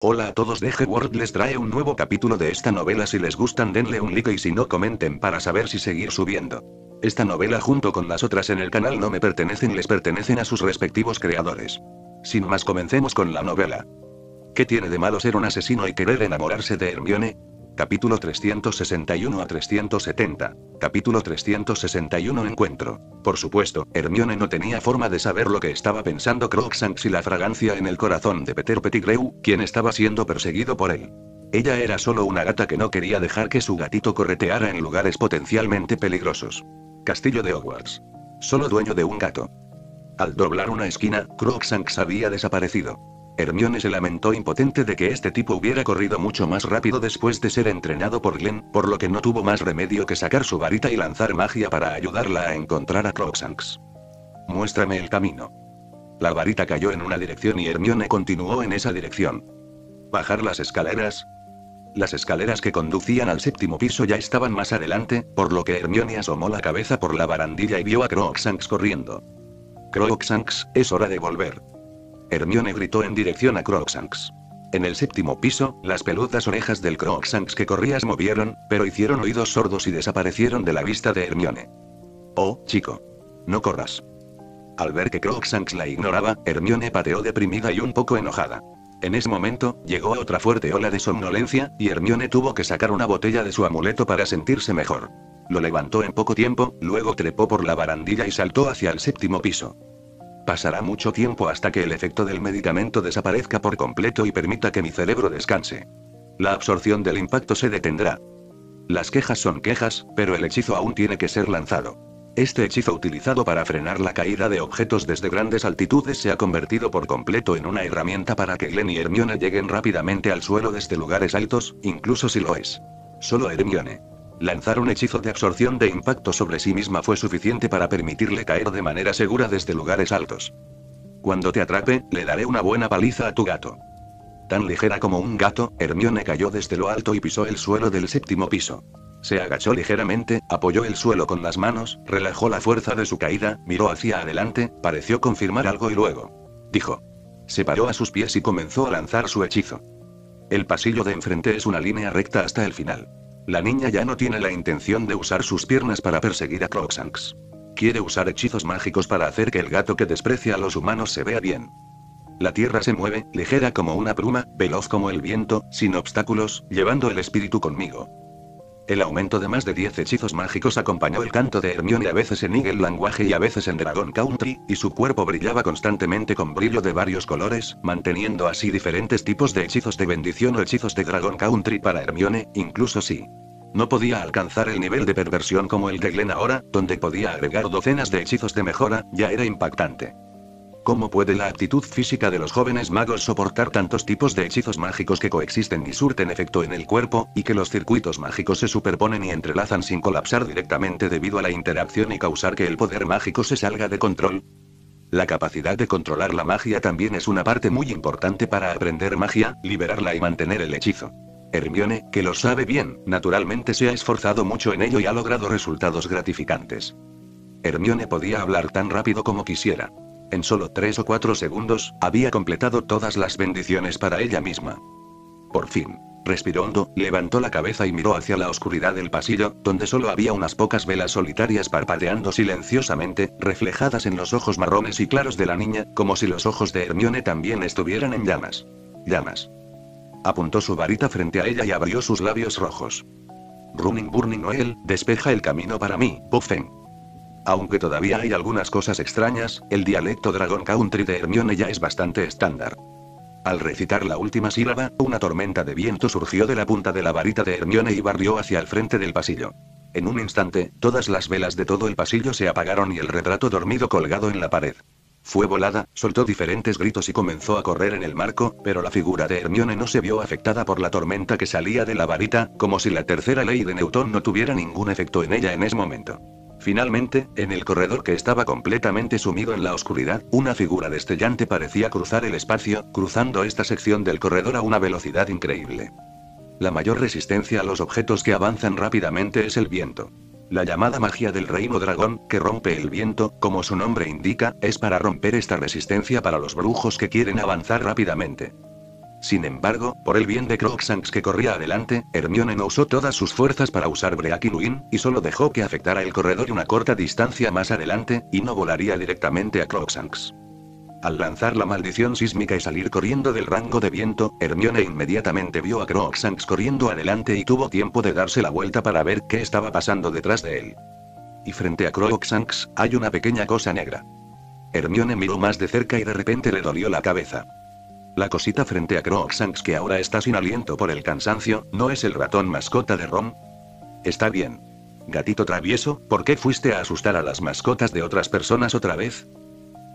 Hola a todos, DG World les trae un nuevo capítulo de esta novela. Si les gustan denle un like y si no comenten para saber si seguir subiendo. Esta novela junto con las otras en el canal no me pertenecen, les pertenecen a sus respectivos creadores. Sin más, comencemos con la novela. ¿Qué tiene de malo ser un asesino y querer enamorarse de Hermione? Capítulo 361 a 370. Capítulo 361 Encuentro. Por supuesto, Hermione no tenía forma de saber lo que estaba pensando Crookshanks y la fragancia en el corazón de Peter Pettigrew, quien estaba siendo perseguido por él. Ella era solo una gata que no quería dejar que su gatito correteara en lugares potencialmente peligrosos. Castillo de Hogwarts. Solo dueño de un gato. Al doblar una esquina, Crookshanks había desaparecido. Hermione se lamentó impotente de que este tipo hubiera corrido mucho más rápido después de ser entrenado por Glenn, por lo que no tuvo más remedio que sacar su varita y lanzar magia para ayudarla a encontrar a Crookshanks. Muéstrame el camino. La varita cayó en una dirección y Hermione continuó en esa dirección. ¿Bajar las escaleras? Las escaleras que conducían al séptimo piso ya estaban más adelante, por lo que Hermione asomó la cabeza por la barandilla y vio a Crookshanks corriendo. Crookshanks, es hora de volver. Hermione gritó en dirección a Crookshanks. En el séptimo piso, las peludas orejas del Crookshanks que corría se movieron, pero hicieron oídos sordos y desaparecieron de la vista de Hermione. Oh, chico. No corras. Al ver que Crookshanks la ignoraba, Hermione pateó deprimida y un poco enojada. En ese momento, llegó otra fuerte ola de somnolencia, y Hermione tuvo que sacar una botella de su amuleto para sentirse mejor. Lo levantó en poco tiempo, luego trepó por la barandilla y saltó hacia el séptimo piso. Pasará mucho tiempo hasta que el efecto del medicamento desaparezca por completo y permita que mi cerebro descanse. La absorción del impacto se detendrá. Las quejas son quejas, pero el hechizo aún tiene que ser lanzado. Este hechizo utilizado para frenar la caída de objetos desde grandes altitudes se ha convertido por completo en una herramienta para que Glenn y Hermione lleguen rápidamente al suelo desde lugares altos, incluso si lo es solo Hermione. Lanzar un hechizo de absorción de impacto sobre sí misma fue suficiente para permitirle caer de manera segura desde lugares altos. Cuando te atrape, le daré una buena paliza a tu gato. Tan ligera como un gato, Hermione cayó desde lo alto y pisó el suelo del séptimo piso. Se agachó ligeramente, apoyó el suelo con las manos, relajó la fuerza de su caída, miró hacia adelante, pareció confirmar algo y luego dijo. Se paró a sus pies y comenzó a lanzar su hechizo. El pasillo de enfrente es una línea recta hasta el final. La niña ya no tiene la intención de usar sus piernas para perseguir a Crookshanks. Quiere usar hechizos mágicos para hacer que el gato que desprecia a los humanos se vea bien. La tierra se mueve, ligera como una pluma, veloz como el viento, sin obstáculos, llevando el espíritu conmigo. El aumento de más de 10 hechizos mágicos acompañó el canto de Hermione, a veces en Eagle Language y a veces en Dragon Country, y su cuerpo brillaba constantemente con brillo de varios colores, manteniendo así diferentes tipos de hechizos de bendición o hechizos de Dragon Country para Hermione, incluso si no podía alcanzar el nivel de perversión como el de Glenn ahora, donde podía agregar docenas de hechizos de mejora, ya era impactante. ¿Cómo puede la aptitud física de los jóvenes magos soportar tantos tipos de hechizos mágicos que coexisten y surten efecto en el cuerpo, y que los circuitos mágicos se superponen y entrelazan sin colapsar directamente debido a la interacción y causar que el poder mágico se salga de control? La capacidad de controlar la magia también es una parte muy importante para aprender magia, liberarla y mantener el hechizo. Hermione, que lo sabe bien, naturalmente se ha esforzado mucho en ello y ha logrado resultados gratificantes. Hermione podía hablar tan rápido como quisiera. En solo 3 o 4 segundos, había completado todas las bendiciones para ella misma. Por fin. Respiró hondo, levantó la cabeza y miró hacia la oscuridad del pasillo, donde solo había unas pocas velas solitarias parpadeando silenciosamente, reflejadas en los ojos marrones y claros de la niña, como si los ojos de Hermione también estuvieran en llamas. Llamas. Apuntó su varita frente a ella y abrió sus labios rojos. Running Burning Oil, despeja el camino para mí, Puffin. Aunque todavía hay algunas cosas extrañas, el dialecto Dragon Country de Hermione ya es bastante estándar. Al recitar la última sílaba, una tormenta de viento surgió de la punta de la varita de Hermione y barrió hacia el frente del pasillo. En un instante, todas las velas de todo el pasillo se apagaron y el retrato dormido colgado en la pared fue volada, soltó diferentes gritos y comenzó a correr en el marco, pero la figura de Hermione no se vio afectada por la tormenta que salía de la varita, como si la tercera ley de Newton no tuviera ningún efecto en ella en ese momento. Finalmente, en el corredor que estaba completamente sumido en la oscuridad, una figura destellante parecía cruzar el espacio, cruzando esta sección del corredor a una velocidad increíble. La mayor resistencia a los objetos que avanzan rápidamente es el viento. La llamada magia del reino dragón, que rompe el viento, como su nombre indica, es para romper esta resistencia para los brujos que quieren avanzar rápidamente. Sin embargo, por el bien de Crookshanks que corría adelante, Hermione no usó todas sus fuerzas para usar Breaking Wind, y solo dejó que afectara el corredor una corta distancia más adelante, y no volaría directamente a Crookshanks. Al lanzar la maldición sísmica y salir corriendo del rango de viento, Hermione inmediatamente vio a Crookshanks corriendo adelante y tuvo tiempo de darse la vuelta para ver qué estaba pasando detrás de él. Y frente a Crookshanks, hay una pequeña cosa negra. Hermione miró más de cerca y de repente le dolió la cabeza. La cosita frente a Crookshanks, que ahora está sin aliento por el cansancio, ¿no es el ratón mascota de Ron? Está bien. Gatito travieso, ¿por qué fuiste a asustar a las mascotas de otras personas otra vez?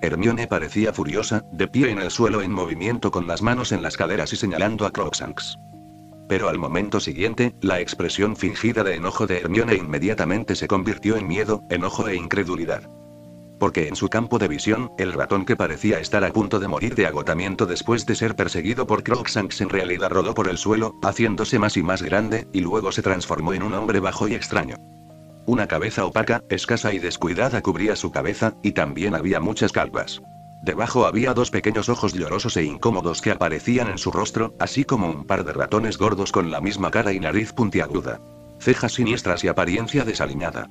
Hermione parecía furiosa, de pie en el suelo en movimiento con las manos en las caderas y señalando a Crookshanks. Pero al momento siguiente, la expresión fingida de enojo de Hermione inmediatamente se convirtió en miedo, enojo e incredulidad. Porque en su campo de visión, el ratón que parecía estar a punto de morir de agotamiento después de ser perseguido por Crookshanks en realidad rodó por el suelo, haciéndose más y más grande, y luego se transformó en un hombre bajo y extraño. Una cabeza opaca, escasa y descuidada cubría su cabeza, y también había muchas calvas. Debajo había dos pequeños ojos llorosos e incómodos que aparecían en su rostro, así como un par de ratones gordos con la misma cara y nariz puntiaguda. Cejas siniestras y apariencia desaliñada.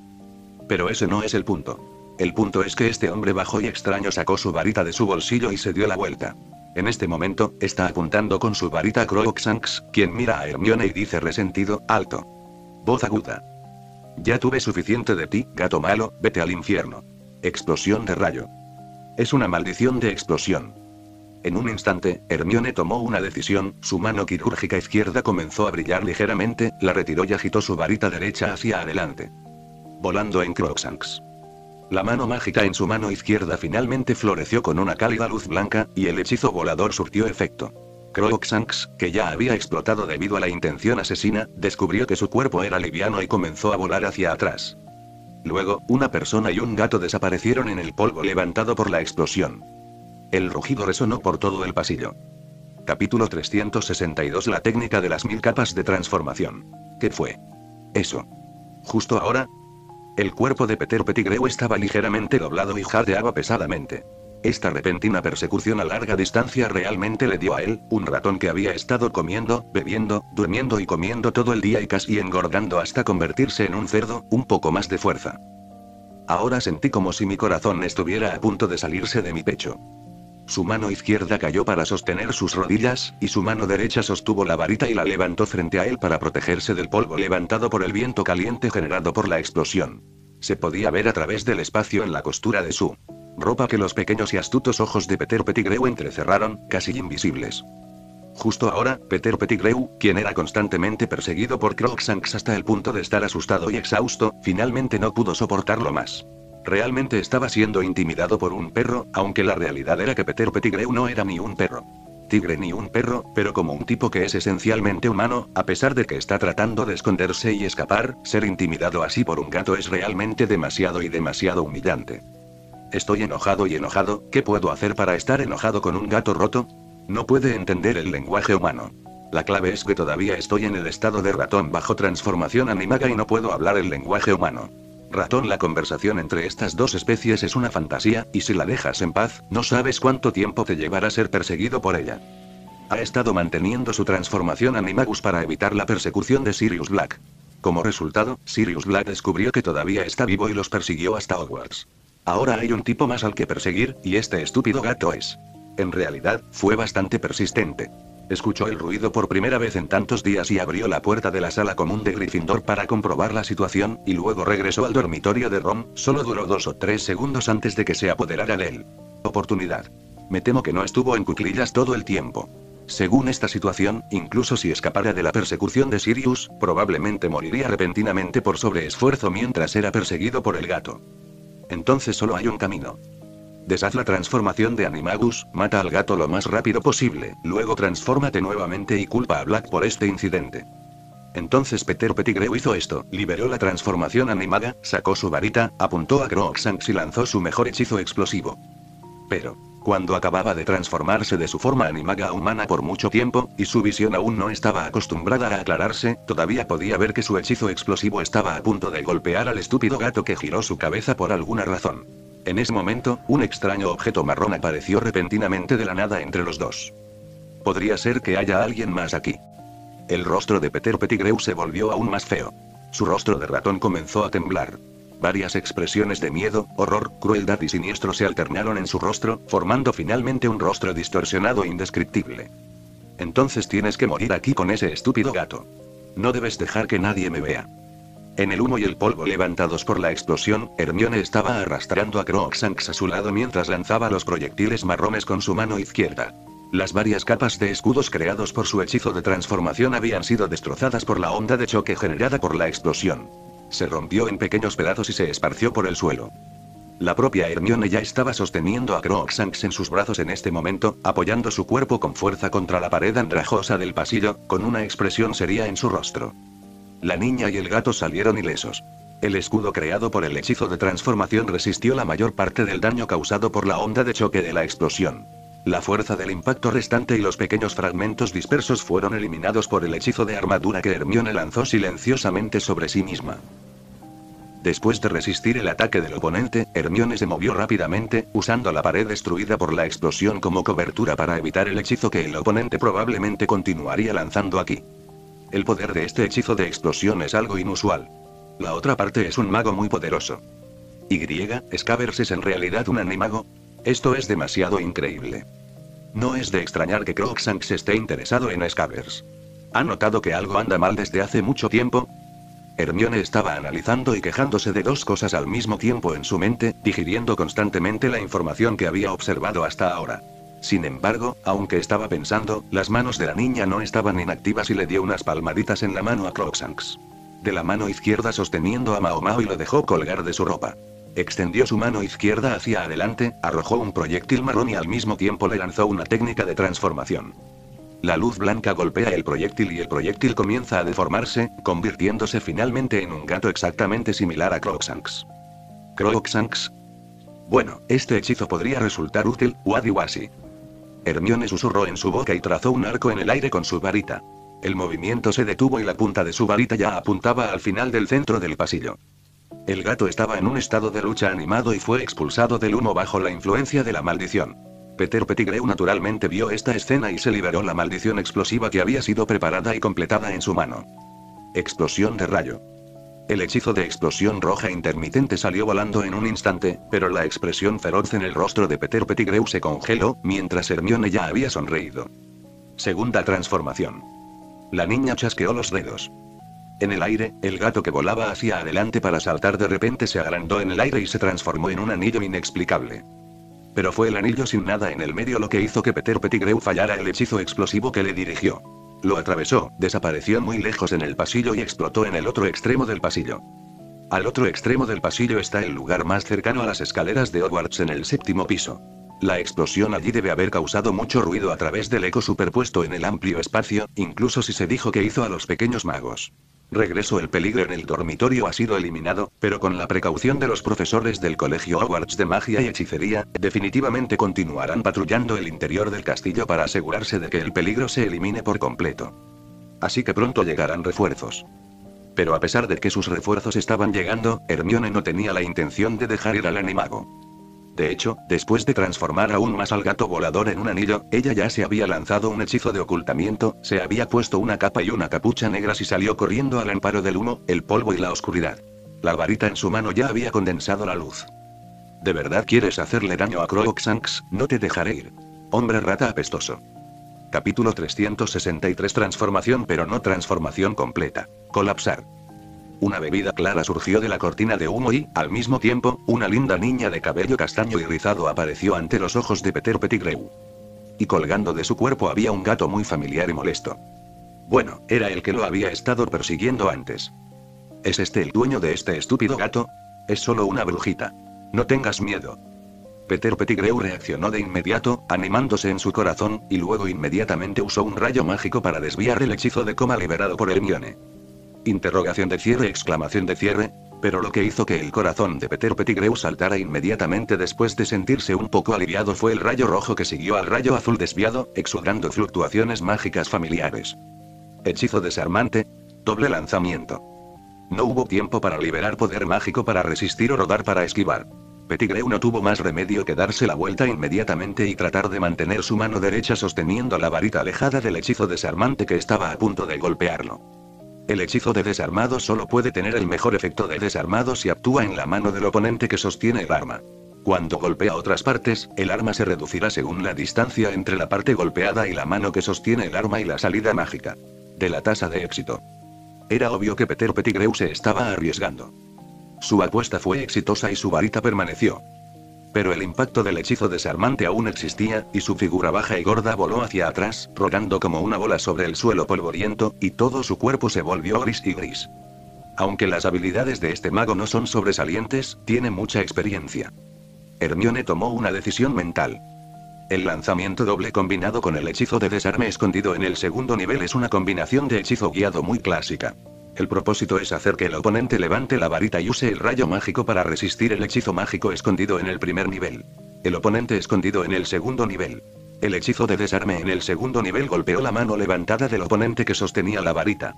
Pero ese no es el punto. El punto es que este hombre bajo y extraño sacó su varita de su bolsillo y se dio la vuelta. En este momento, está apuntando con su varita a Crookshanks, quien mira a Hermione y dice resentido, alto. Voz aguda. Ya tuve suficiente de ti, gato malo, vete al infierno. Explosión de rayo. Es una maldición de explosión. En un instante, Hermione tomó una decisión, su mano quirúrgica izquierda comenzó a brillar ligeramente, la retiró y agitó su varita derecha hacia adelante. Volando en Crookshanks. La mano mágica en su mano izquierda finalmente floreció con una cálida luz blanca, y el hechizo volador surtió efecto. Crookshanks, que ya había explotado debido a la intención asesina, descubrió que su cuerpo era liviano y comenzó a volar hacia atrás. Luego, una persona y un gato desaparecieron en el polvo levantado por la explosión. El rugido resonó por todo el pasillo. Capítulo 362. La técnica de las 1000 capas de transformación. ¿Qué fue eso? Justo ahora, el cuerpo de Peter Pettigrew estaba ligeramente doblado y jadeaba pesadamente. Esta repentina persecución a larga distancia realmente le dio a él, un ratón que había estado comiendo, bebiendo, durmiendo y comiendo todo el día y casi engordando hasta convertirse en un cerdo, un poco más de fuerza. Ahora sentí como si mi corazón estuviera a punto de salirse de mi pecho. Su mano izquierda cayó para sostener sus rodillas, y su mano derecha sostuvo la varita y la levantó frente a él para protegerse del polvo levantado por el viento caliente generado por la explosión. Se podía ver a través del espacio en la costura de su ropa que los pequeños y astutos ojos de Peter Pettigrew entrecerraron, casi invisibles. Justo ahora, Peter Pettigrew, quien era constantemente perseguido por Crookshanks hasta el punto de estar asustado y exhausto, finalmente no pudo soportarlo más. Realmente estaba siendo intimidado por un perro, aunque la realidad era que Peter Pettigrew no era ni un perro tigre ni un perro, pero como un tipo que es esencialmente humano, a pesar de que está tratando de esconderse y escapar, ser intimidado así por un gato es realmente demasiado y demasiado humillante. Estoy enojado y enojado, ¿qué puedo hacer para estar enojado con un gato roto? No puede entender el lenguaje humano. La clave es que todavía estoy en el estado de ratón bajo transformación animaga y no puedo hablar el lenguaje humano. Ratón, la conversación entre estas dos especies es una fantasía, y si la dejas en paz, no sabes cuánto tiempo te llevará ser perseguido por ella. Ha estado manteniendo su transformación Animagus para evitar la persecución de Sirius Black. Como resultado, Sirius Black descubrió que todavía está vivo y los persiguió hasta Hogwarts. Ahora hay un tipo más al que perseguir, y este estúpido gato es. En realidad, fue bastante persistente. Escuchó el ruido por primera vez en tantos días y abrió la puerta de la sala común de Gryffindor para comprobar la situación, y luego regresó al dormitorio de Ron. Solo duró 2 o 3 segundos antes de que se apoderara de él. Oportunidad. Me temo que no estuvo en cuclillas todo el tiempo. Según esta situación, incluso si escapara de la persecución de Sirius, probablemente moriría repentinamente por sobreesfuerzo mientras era perseguido por el gato. Entonces solo hay un camino. Deshaz la transformación de Animagus, mata al gato lo más rápido posible, luego transfórmate nuevamente y culpa a Black por este incidente. Entonces Peter Pettigrew hizo esto, liberó la transformación animaga, sacó su varita, apuntó a Crookshanks y lanzó su mejor hechizo explosivo. Pero, cuando acababa de transformarse de su forma animaga a humana por mucho tiempo, y su visión aún no estaba acostumbrada a aclararse, todavía podía ver que su hechizo explosivo estaba a punto de golpear al estúpido gato que giró su cabeza por alguna razón. En ese momento, un extraño objeto marrón apareció repentinamente de la nada entre los dos. Podría ser que haya alguien más aquí. El rostro de Peter Pettigrew se volvió aún más feo. Su rostro de ratón comenzó a temblar. Varias expresiones de miedo, horror, crueldad y siniestro se alternaron en su rostro, formando finalmente un rostro distorsionado e indescriptible. Entonces tienes que morir aquí con ese estúpido gato. No debes dejar que nadie me vea. En el humo y el polvo levantados por la explosión, Hermione estaba arrastrando a Crookshanks a su lado mientras lanzaba los proyectiles marrones con su mano izquierda. Las varias capas de escudos creados por su hechizo de transformación habían sido destrozadas por la onda de choque generada por la explosión. Se rompió en pequeños pedazos y se esparció por el suelo. La propia Hermione ya estaba sosteniendo a Crookshanks en sus brazos en este momento, apoyando su cuerpo con fuerza contra la pared andrajosa del pasillo, con una expresión seria en su rostro. La niña y el gato salieron ilesos. El escudo creado por el hechizo de transformación resistió la mayor parte del daño causado por la onda de choque de la explosión. La fuerza del impacto restante y los pequeños fragmentos dispersos fueron eliminados por el hechizo de armadura que Hermione lanzó silenciosamente sobre sí misma. Después de resistir el ataque del oponente, Hermione se movió rápidamente, usando la pared destruida por la explosión como cobertura para evitar el hechizo que el oponente probablemente continuaría lanzando aquí. El poder de este hechizo de explosión es algo inusual. La otra parte es un mago muy poderoso. ¿Scabbers es en realidad un animago? Esto es demasiado increíble. No es de extrañar que Crookshanks esté interesado en Scabbers. ¿Ha notado que algo anda mal desde hace mucho tiempo? Hermione estaba analizando y quejándose de dos cosas al mismo tiempo en su mente, digiriendo constantemente la información que había observado hasta ahora. Sin embargo, aunque estaba pensando, las manos de la niña no estaban inactivas y le dio unas palmaditas en la mano a Crookshanks. De la mano izquierda sosteniendo a Mao Mao y lo dejó colgar de su ropa. Extendió su mano izquierda hacia adelante, arrojó un proyectil marrón y al mismo tiempo le lanzó una técnica de transformación. La luz blanca golpea el proyectil y el proyectil comienza a deformarse, convirtiéndose finalmente en un gato exactamente similar a Crookshanks. ¿Crookshanks? Bueno, este hechizo podría resultar útil, Wadi-Wasi. Hermione susurró en su boca y trazó un arco en el aire con su varita. El movimiento se detuvo y la punta de su varita ya apuntaba al final del centro del pasillo. El gato estaba en un estado de lucha animado y fue expulsado del humo bajo la influencia de la maldición. Peter Pettigrew naturalmente vio esta escena y se liberó la maldición explosiva que había sido preparada y completada en su mano. Explosión de rayo. El hechizo de explosión roja intermitente salió volando en un instante, pero la expresión feroz en el rostro de Peter Pettigrew se congeló, mientras Hermione ya había sonreído. Segunda transformación. La niña chasqueó los dedos. En el aire, el gato que volaba hacia adelante para saltar de repente se agrandó en el aire y se transformó en un anillo inexplicable. Pero fue el anillo sin nada en el medio lo que hizo que Peter Pettigrew fallara el hechizo explosivo que le dirigió. Lo atravesó, desapareció muy lejos en el pasillo y explotó en el otro extremo del pasillo. Al otro extremo del pasillo está el lugar más cercano a las escaleras de Hogwarts en el 7º piso. La explosión allí debe haber causado mucho ruido a través del eco superpuesto en el amplio espacio, incluso si se dijo que hizo a los pequeños magos. Regreso. El peligro en el dormitorio ha sido eliminado, pero con la precaución de los profesores del colegio Hogwarts de magia y hechicería, definitivamente continuarán patrullando el interior del castillo para asegurarse de que el peligro se elimine por completo. Así que pronto llegarán refuerzos. Pero a pesar de que sus refuerzos estaban llegando, Hermione no tenía la intención de dejar ir al animago. De hecho, después de transformar aún más al gato volador en un anillo, ella ya se había lanzado un hechizo de ocultamiento, se había puesto una capa y una capucha negras y salió corriendo al amparo del humo, el polvo y la oscuridad. La varita en su mano ya había condensado la luz. ¿De verdad quieres hacerle daño a Crookshanks? No te dejaré ir. Hombre rata apestoso. Capítulo 363. Transformación pero no transformación completa. Colapsar. Una bebida clara surgió de la cortina de humo y, al mismo tiempo, una linda niña de cabello castaño y rizado apareció ante los ojos de Peter Pettigrew. Y colgando de su cuerpo había un gato muy familiar y molesto. Bueno, era el que lo había estado persiguiendo antes. ¿Es este el dueño de este estúpido gato? Es solo una brujita. No tengas miedo. Peter Pettigrew reaccionó de inmediato, animándose en su corazón, y luego inmediatamente usó un rayo mágico para desviar el hechizo de coma liberado por Hermione. Interrogación de cierre, exclamación de cierre, pero lo que hizo que el corazón de Peter Pettigrew saltara inmediatamente después de sentirse un poco aliviado fue el rayo rojo que siguió al rayo azul desviado, exudando fluctuaciones mágicas familiares. Hechizo desarmante, doble lanzamiento. No hubo tiempo para liberar poder mágico para resistir o rodar para esquivar. Pettigrew no tuvo más remedio que darse la vuelta inmediatamente y tratar de mantener su mano derecha sosteniendo la varita alejada del hechizo desarmante que estaba a punto de golpearlo. El hechizo de desarmado solo puede tener el mejor efecto de desarmado si actúa en la mano del oponente que sostiene el arma. Cuando golpea otras partes, el arma se reducirá según la distancia entre la parte golpeada y la mano que sostiene el arma y la salida mágica de la tasa de éxito. Era obvio que Peter Pettigrew se estaba arriesgando. Su apuesta fue exitosa y su varita permaneció. Pero el impacto del hechizo desarmante aún existía, y su figura baja y gorda voló hacia atrás, rodando como una bola sobre el suelo polvoriento, y todo su cuerpo se volvió gris y gris. Aunque las habilidades de este mago no son sobresalientes, tiene mucha experiencia. Hermione tomó una decisión mental. El lanzamiento doble combinado con el hechizo de desarme escondido en el segundo nivel es una combinación de hechizo guiado muy clásica. El propósito es hacer que el oponente levante la varita y use el rayo mágico para resistir el hechizo mágico escondido en el primer nivel. El oponente escondido en el segundo nivel. El hechizo de desarme en el segundo nivel golpeó la mano levantada del oponente que sostenía la varita.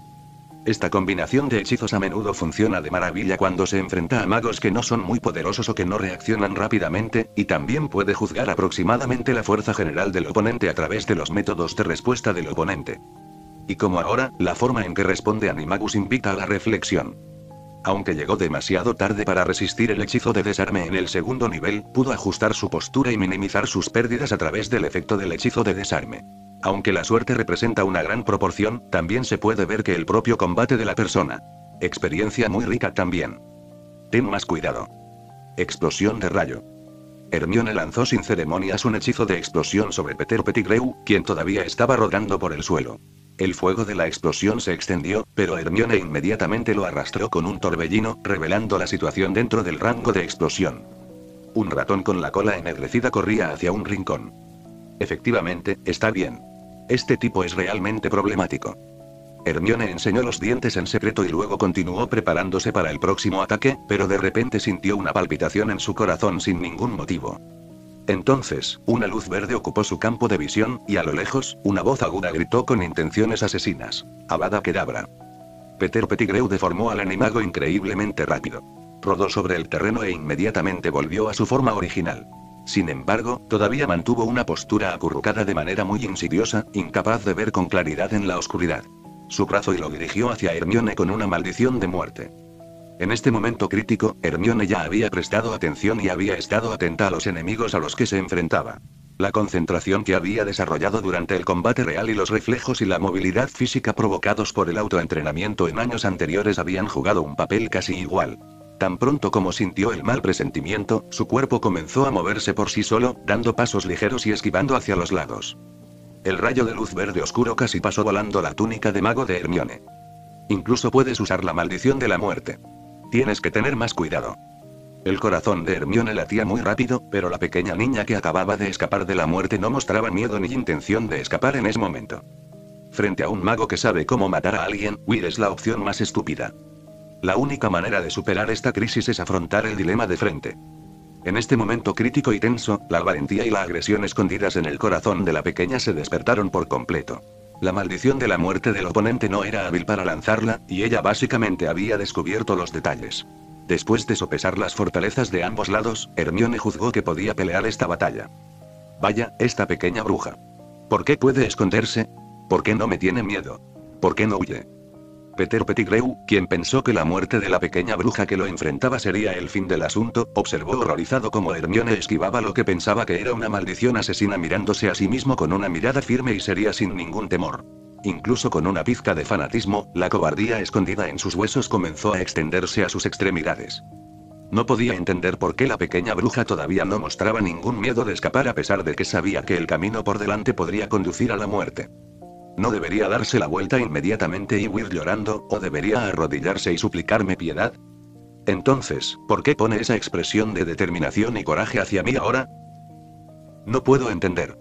Esta combinación de hechizos a menudo funciona de maravilla cuando se enfrenta a magos que no son muy poderosos o que no reaccionan rápidamente, y también puede juzgar aproximadamente la fuerza general del oponente a través de los métodos de respuesta del oponente. Y como ahora, la forma en que responde Animagus invita a la reflexión. Aunque llegó demasiado tarde para resistir el hechizo de desarme en el segundo nivel, pudo ajustar su postura y minimizar sus pérdidas a través del efecto del hechizo de desarme. Aunque la suerte representa una gran proporción, también se puede ver que el propio combate de la persona. Experiencia muy rica también. Ten más cuidado. Explosión de rayo. Hermione lanzó sin ceremonias un hechizo de explosión sobre Peter Pettigrew, quien todavía estaba rodando por el suelo. El fuego de la explosión se extendió, pero Hermione inmediatamente lo arrastró con un torbellino, revelando la situación dentro del rango de explosión. Un ratón con la cola ennegrecida corría hacia un rincón. Efectivamente, está bien. Este tipo es realmente problemático. Hermione enseñó los dientes en secreto y luego continuó preparándose para el próximo ataque, pero de repente sintió una palpitación en su corazón sin ningún motivo. Entonces, una luz verde ocupó su campo de visión, y a lo lejos, una voz aguda gritó con intenciones asesinas: Avada Kedavra. Peter Pettigrew deformó al animago increíblemente rápido. Rodó sobre el terreno e inmediatamente volvió a su forma original. Sin embargo, todavía mantuvo una postura acurrucada de manera muy insidiosa, incapaz de ver con claridad en la oscuridad. Su brazo y lo dirigió hacia Hermione con una maldición de muerte. En este momento crítico, Hermione ya había prestado atención y había estado atenta a los enemigos a los que se enfrentaba. La concentración que había desarrollado durante el combate real y los reflejos y la movilidad física provocados por el autoentrenamiento en años anteriores habían jugado un papel casi igual. Tan pronto como sintió el mal presentimiento, su cuerpo comenzó a moverse por sí solo, dando pasos ligeros y esquivando hacia los lados. El rayo de luz verde oscuro casi pasó volando la túnica de mago de Hermione. Incluso puedes usar la maldición de la muerte. Tienes que tener más cuidado. El corazón de Hermione latía muy rápido, pero la pequeña niña que acababa de escapar de la muerte no mostraba miedo ni intención de escapar en ese momento. Frente a un mago que sabe cómo matar a alguien, huir es la opción más estúpida. La única manera de superar esta crisis es afrontar el dilema de frente. En este momento crítico y tenso, la valentía y la agresión escondidas en el corazón de la pequeña se despertaron por completo. La maldición de la muerte del oponente no era hábil para lanzarla, y ella básicamente había descubierto los detalles. Después de sopesar las fortalezas de ambos lados, Hermione juzgó que podía pelear esta batalla. Vaya, esta pequeña bruja. ¿Por qué puede esconderse? ¿Por qué no me tiene miedo? ¿Por qué no huye? Peter Pettigrew, quien pensó que la muerte de la pequeña bruja que lo enfrentaba sería el fin del asunto, observó horrorizado cómo Hermione esquivaba lo que pensaba que era una maldición asesina mirándose a sí mismo con una mirada firme y seria sin ningún temor. Incluso con una pizca de fanatismo, la cobardía escondida en sus huesos comenzó a extenderse a sus extremidades. No podía entender por qué la pequeña bruja todavía no mostraba ningún miedo de escapar a pesar de que sabía que el camino por delante podría conducir a la muerte. ¿No debería darse la vuelta inmediatamente y huir llorando, o debería arrodillarse y suplicarme piedad? Entonces, ¿por qué pone esa expresión de determinación y coraje hacia mí ahora? No puedo entender.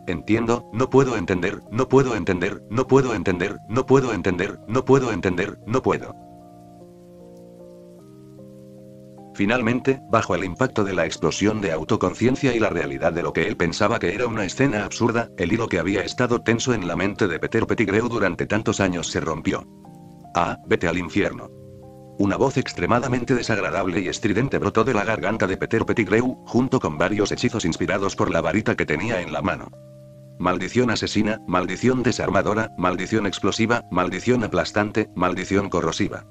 Entiendo, no puedo entender, no puedo entender, no puedo entender, no puedo entender, no puedo entender, no puedo. Finalmente, bajo el impacto de la explosión de autoconciencia y la realidad de lo que él pensaba que era una escena absurda, el hilo que había estado tenso en la mente de Peter Pettigrew durante tantos años se rompió. Ah, vete al infierno. Una voz extremadamente desagradable y estridente brotó de la garganta de Peter Pettigrew, junto con varios hechizos inspirados por la varita que tenía en la mano. Maldición asesina, maldición desarmadora, maldición explosiva, maldición aplastante, maldición corrosiva.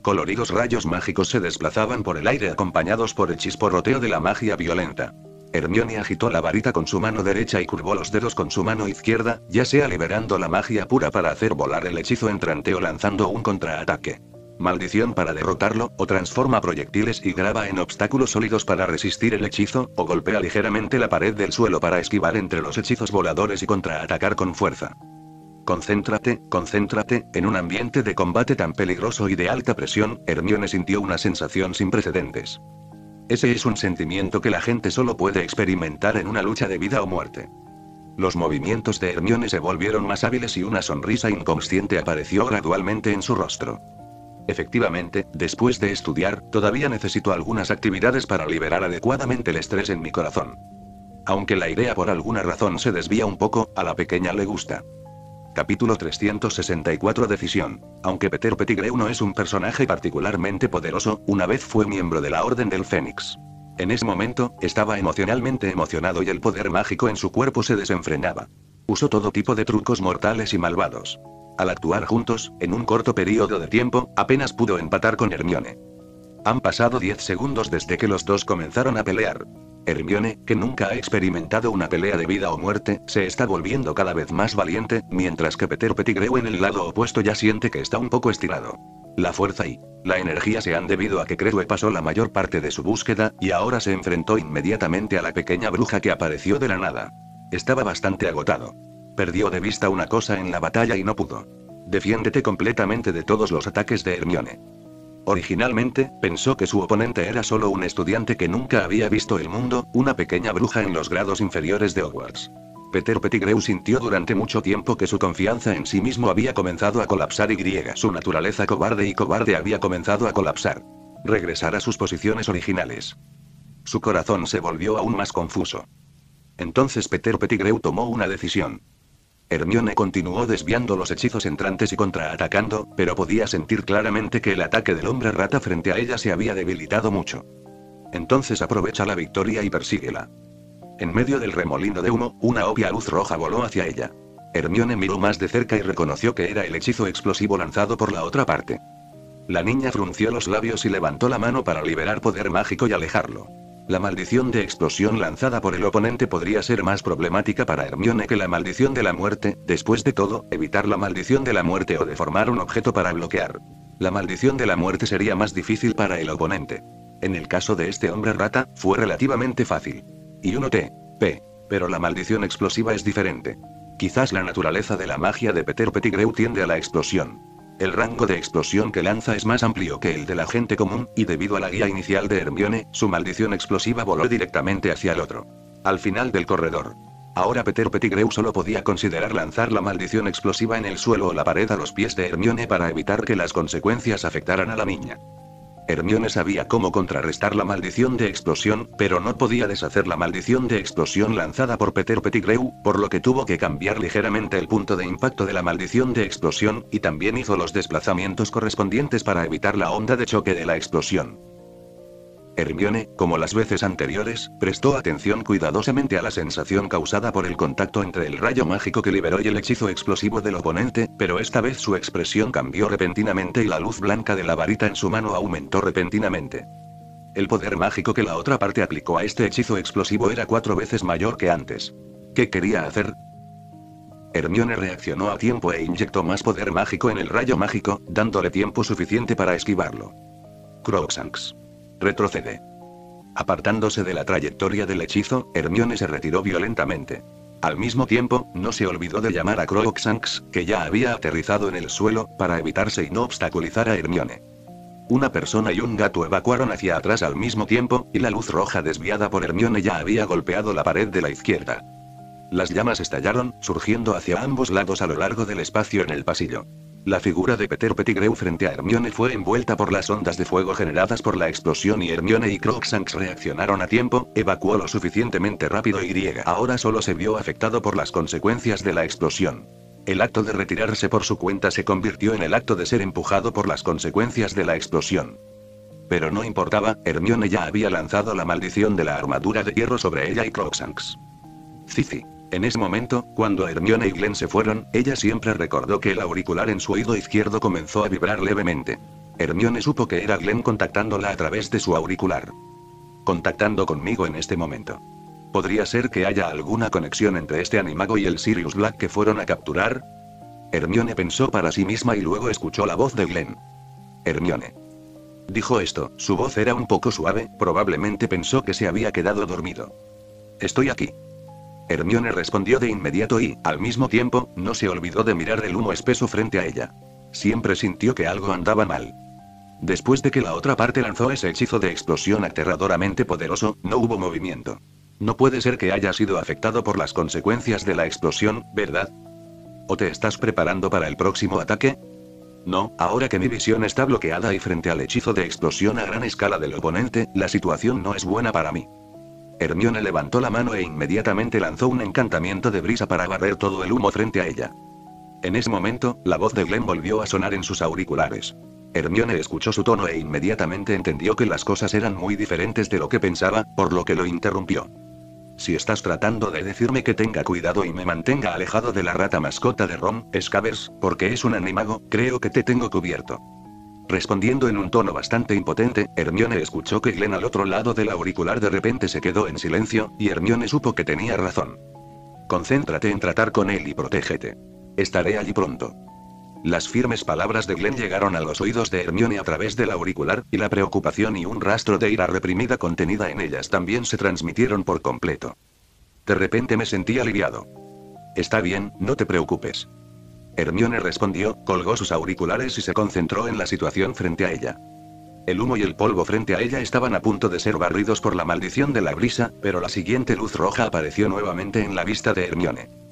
Coloridos rayos mágicos se desplazaban por el aire acompañados por el chisporroteo de la magia violenta. Hermione agitó la varita con su mano derecha y curvó los dedos con su mano izquierda, ya sea liberando la magia pura para hacer volar el hechizo entrante o lanzando un contraataque. Maldición para derrotarlo, o transforma proyectiles y graba en obstáculos sólidos para resistir el hechizo, o golpea ligeramente la pared del suelo para esquivar entre los hechizos voladores y contraatacar con fuerza. Concéntrate, concéntrate, en un ambiente de combate tan peligroso y de alta presión, Hermione sintió una sensación sin precedentes. Ese es un sentimiento que la gente solo puede experimentar en una lucha de vida o muerte. Los movimientos de Hermione se volvieron más hábiles y una sonrisa inconsciente apareció gradualmente en su rostro. Efectivamente, después de estudiar, todavía necesito algunas actividades para liberar adecuadamente el estrés en mi corazón. Aunque la idea por alguna razón se desvía un poco, a la pequeña le gusta. Capítulo 364 Decisión. Aunque Peter Pettigrew no es un personaje particularmente poderoso, una vez fue miembro de la Orden del Fénix. En ese momento, estaba emocionalmente emocionado y el poder mágico en su cuerpo se desenfrenaba. Usó todo tipo de trucos mortales y malvados. Al actuar juntos, en un corto periodo de tiempo, apenas pudo empatar con Hermione. Han pasado 10 segundos desde que los dos comenzaron a pelear. Hermione, que nunca ha experimentado una pelea de vida o muerte, se está volviendo cada vez más valiente, mientras que Peter Pettigrew en el lado opuesto ya siente que está un poco estirado. La fuerza y la energía se han debido a que Crewe pasó la mayor parte de su búsqueda, y ahora se enfrentó inmediatamente a la pequeña bruja que apareció de la nada. Estaba bastante agotado. Perdió de vista una cosa en la batalla y no pudo. Defiéndete completamente de todos los ataques de Hermione. Originalmente, pensó que su oponente era solo un estudiante que nunca había visto el mundo, una pequeña bruja en los grados inferiores de Hogwarts. Peter Pettigrew sintió durante mucho tiempo que su confianza en sí mismo había comenzado a colapsar y su naturaleza cobarde había comenzado a colapsar. Regresar a sus posiciones originales. Su corazón se volvió aún más confuso. Entonces Peter Pettigrew tomó una decisión. Hermione continuó desviando los hechizos entrantes y contraatacando, pero podía sentir claramente que el ataque del hombre rata frente a ella se había debilitado mucho. Entonces aprovecha la victoria y persíguela. En medio del remolino de humo, una obvia luz roja voló hacia ella. Hermione miró más de cerca y reconoció que era el hechizo explosivo lanzado por la otra parte. La niña frunció los labios y levantó la mano para liberar poder mágico y alejarlo. La maldición de explosión lanzada por el oponente podría ser más problemática para Hermione que la maldición de la muerte, después de todo, evitar la maldición de la muerte o deformar un objeto para bloquear. La maldición de la muerte sería más difícil para el oponente. En el caso de este hombre rata, fue relativamente fácil. Y uno P. Pero la maldición explosiva es diferente. Quizás la naturaleza de la magia de Peter Pettigrew tiende a la explosión. El rango de explosión que lanza es más amplio que el de la gente común, y debido a la guía inicial de Hermione, su maldición explosiva voló directamente hacia el otro. Al final del corredor. Ahora Peter Pettigrew solo podía considerar lanzar la maldición explosiva en el suelo o la pared a los pies de Hermione para evitar que las consecuencias afectaran a la niña. Hermione sabía cómo contrarrestar la maldición de explosión, pero no podía deshacer la maldición de explosión lanzada por Peter Pettigrew, por lo que tuvo que cambiar ligeramente el punto de impacto de la maldición de explosión, y también hizo los desplazamientos correspondientes para evitar la onda de choque de la explosión. Hermione, como las veces anteriores, prestó atención cuidadosamente a la sensación causada por el contacto entre el rayo mágico que liberó y el hechizo explosivo del oponente, pero esta vez su expresión cambió repentinamente y la luz blanca de la varita en su mano aumentó repentinamente. El poder mágico que la otra parte aplicó a este hechizo explosivo era 4 veces mayor que antes. ¿Qué quería hacer? Hermione reaccionó a tiempo e inyectó más poder mágico en el rayo mágico, dándole tiempo suficiente para esquivarlo. Crookshanks. Retrocede. Apartándose de la trayectoria del hechizo, Hermione se retiró violentamente. Al mismo tiempo, no se olvidó de llamar a Crookshanks, que ya había aterrizado en el suelo, para evitarse y no obstaculizar a Hermione. Una persona y un gato evacuaron hacia atrás al mismo tiempo, y la luz roja desviada por Hermione ya había golpeado la pared de la izquierda. Las llamas estallaron, surgiendo hacia ambos lados a lo largo del espacio en el pasillo. La figura de Peter Pettigrew frente a Hermione fue envuelta por las ondas de fuego generadas por la explosión y Hermione y Crookshanks reaccionaron a tiempo, evacuó lo suficientemente rápido y ahora solo se vio afectado por las consecuencias de la explosión. El acto de retirarse por su cuenta se convirtió en el acto de ser empujado por las consecuencias de la explosión. Pero no importaba, Hermione ya había lanzado la maldición de la armadura de hierro sobre ella y Crookshanks. Cici. En ese momento, cuando Hermione y Glenn se fueron, ella siempre recordó que el auricular en su oído izquierdo comenzó a vibrar levemente. Hermione supo que era Glenn contactándola a través de su auricular. Contactando conmigo en este momento. ¿Podría ser que haya alguna conexión entre este animago y el Sirius Black que fueron a capturar? Hermione pensó para sí misma y luego escuchó la voz de Glenn. Hermione. Dijo esto, su voz era un poco suave, probablemente pensó que se había quedado dormido. Estoy aquí. Hermione respondió de inmediato y, al mismo tiempo, no se olvidó de mirar el humo espeso frente a ella. Siempre sintió que algo andaba mal. Después de que la otra parte lanzó ese hechizo de explosión aterradoramente poderoso, no hubo movimiento. No puede ser que haya sido afectado por las consecuencias de la explosión, ¿verdad? ¿O te estás preparando para el próximo ataque? No, ahora que mi visión está bloqueada y frente al hechizo de explosión a gran escala del oponente, la situación no es buena para mí. Hermione levantó la mano e inmediatamente lanzó un encantamiento de brisa para barrer todo el humo frente a ella. En ese momento, la voz de Glenn volvió a sonar en sus auriculares. Hermione escuchó su tono e inmediatamente entendió que las cosas eran muy diferentes de lo que pensaba, por lo que lo interrumpió. Si estás tratando de decirme que tenga cuidado y me mantenga alejado de la rata mascota de Ron, Scabbers, porque es un animago, creo que te tengo cubierto. Respondiendo en un tono bastante impotente, Hermione escuchó que Glenn al otro lado del auricular de repente se quedó en silencio, y Hermione supo que tenía razón. Concéntrate en tratar con él y protégete. Estaré allí pronto. Las firmes palabras de Glenn llegaron a los oídos de Hermione a través del auricular, y la preocupación y un rastro de ira reprimida contenida en ellas también se transmitieron por completo. De repente me sentí aliviado. Está bien, no te preocupes. Hermione respondió, colgó sus auriculares y se concentró en la situación frente a ella. El humo y el polvo frente a ella estaban a punto de ser barridos por la maldición de la brisa, pero la siguiente luz roja apareció nuevamente en la vista de Hermione.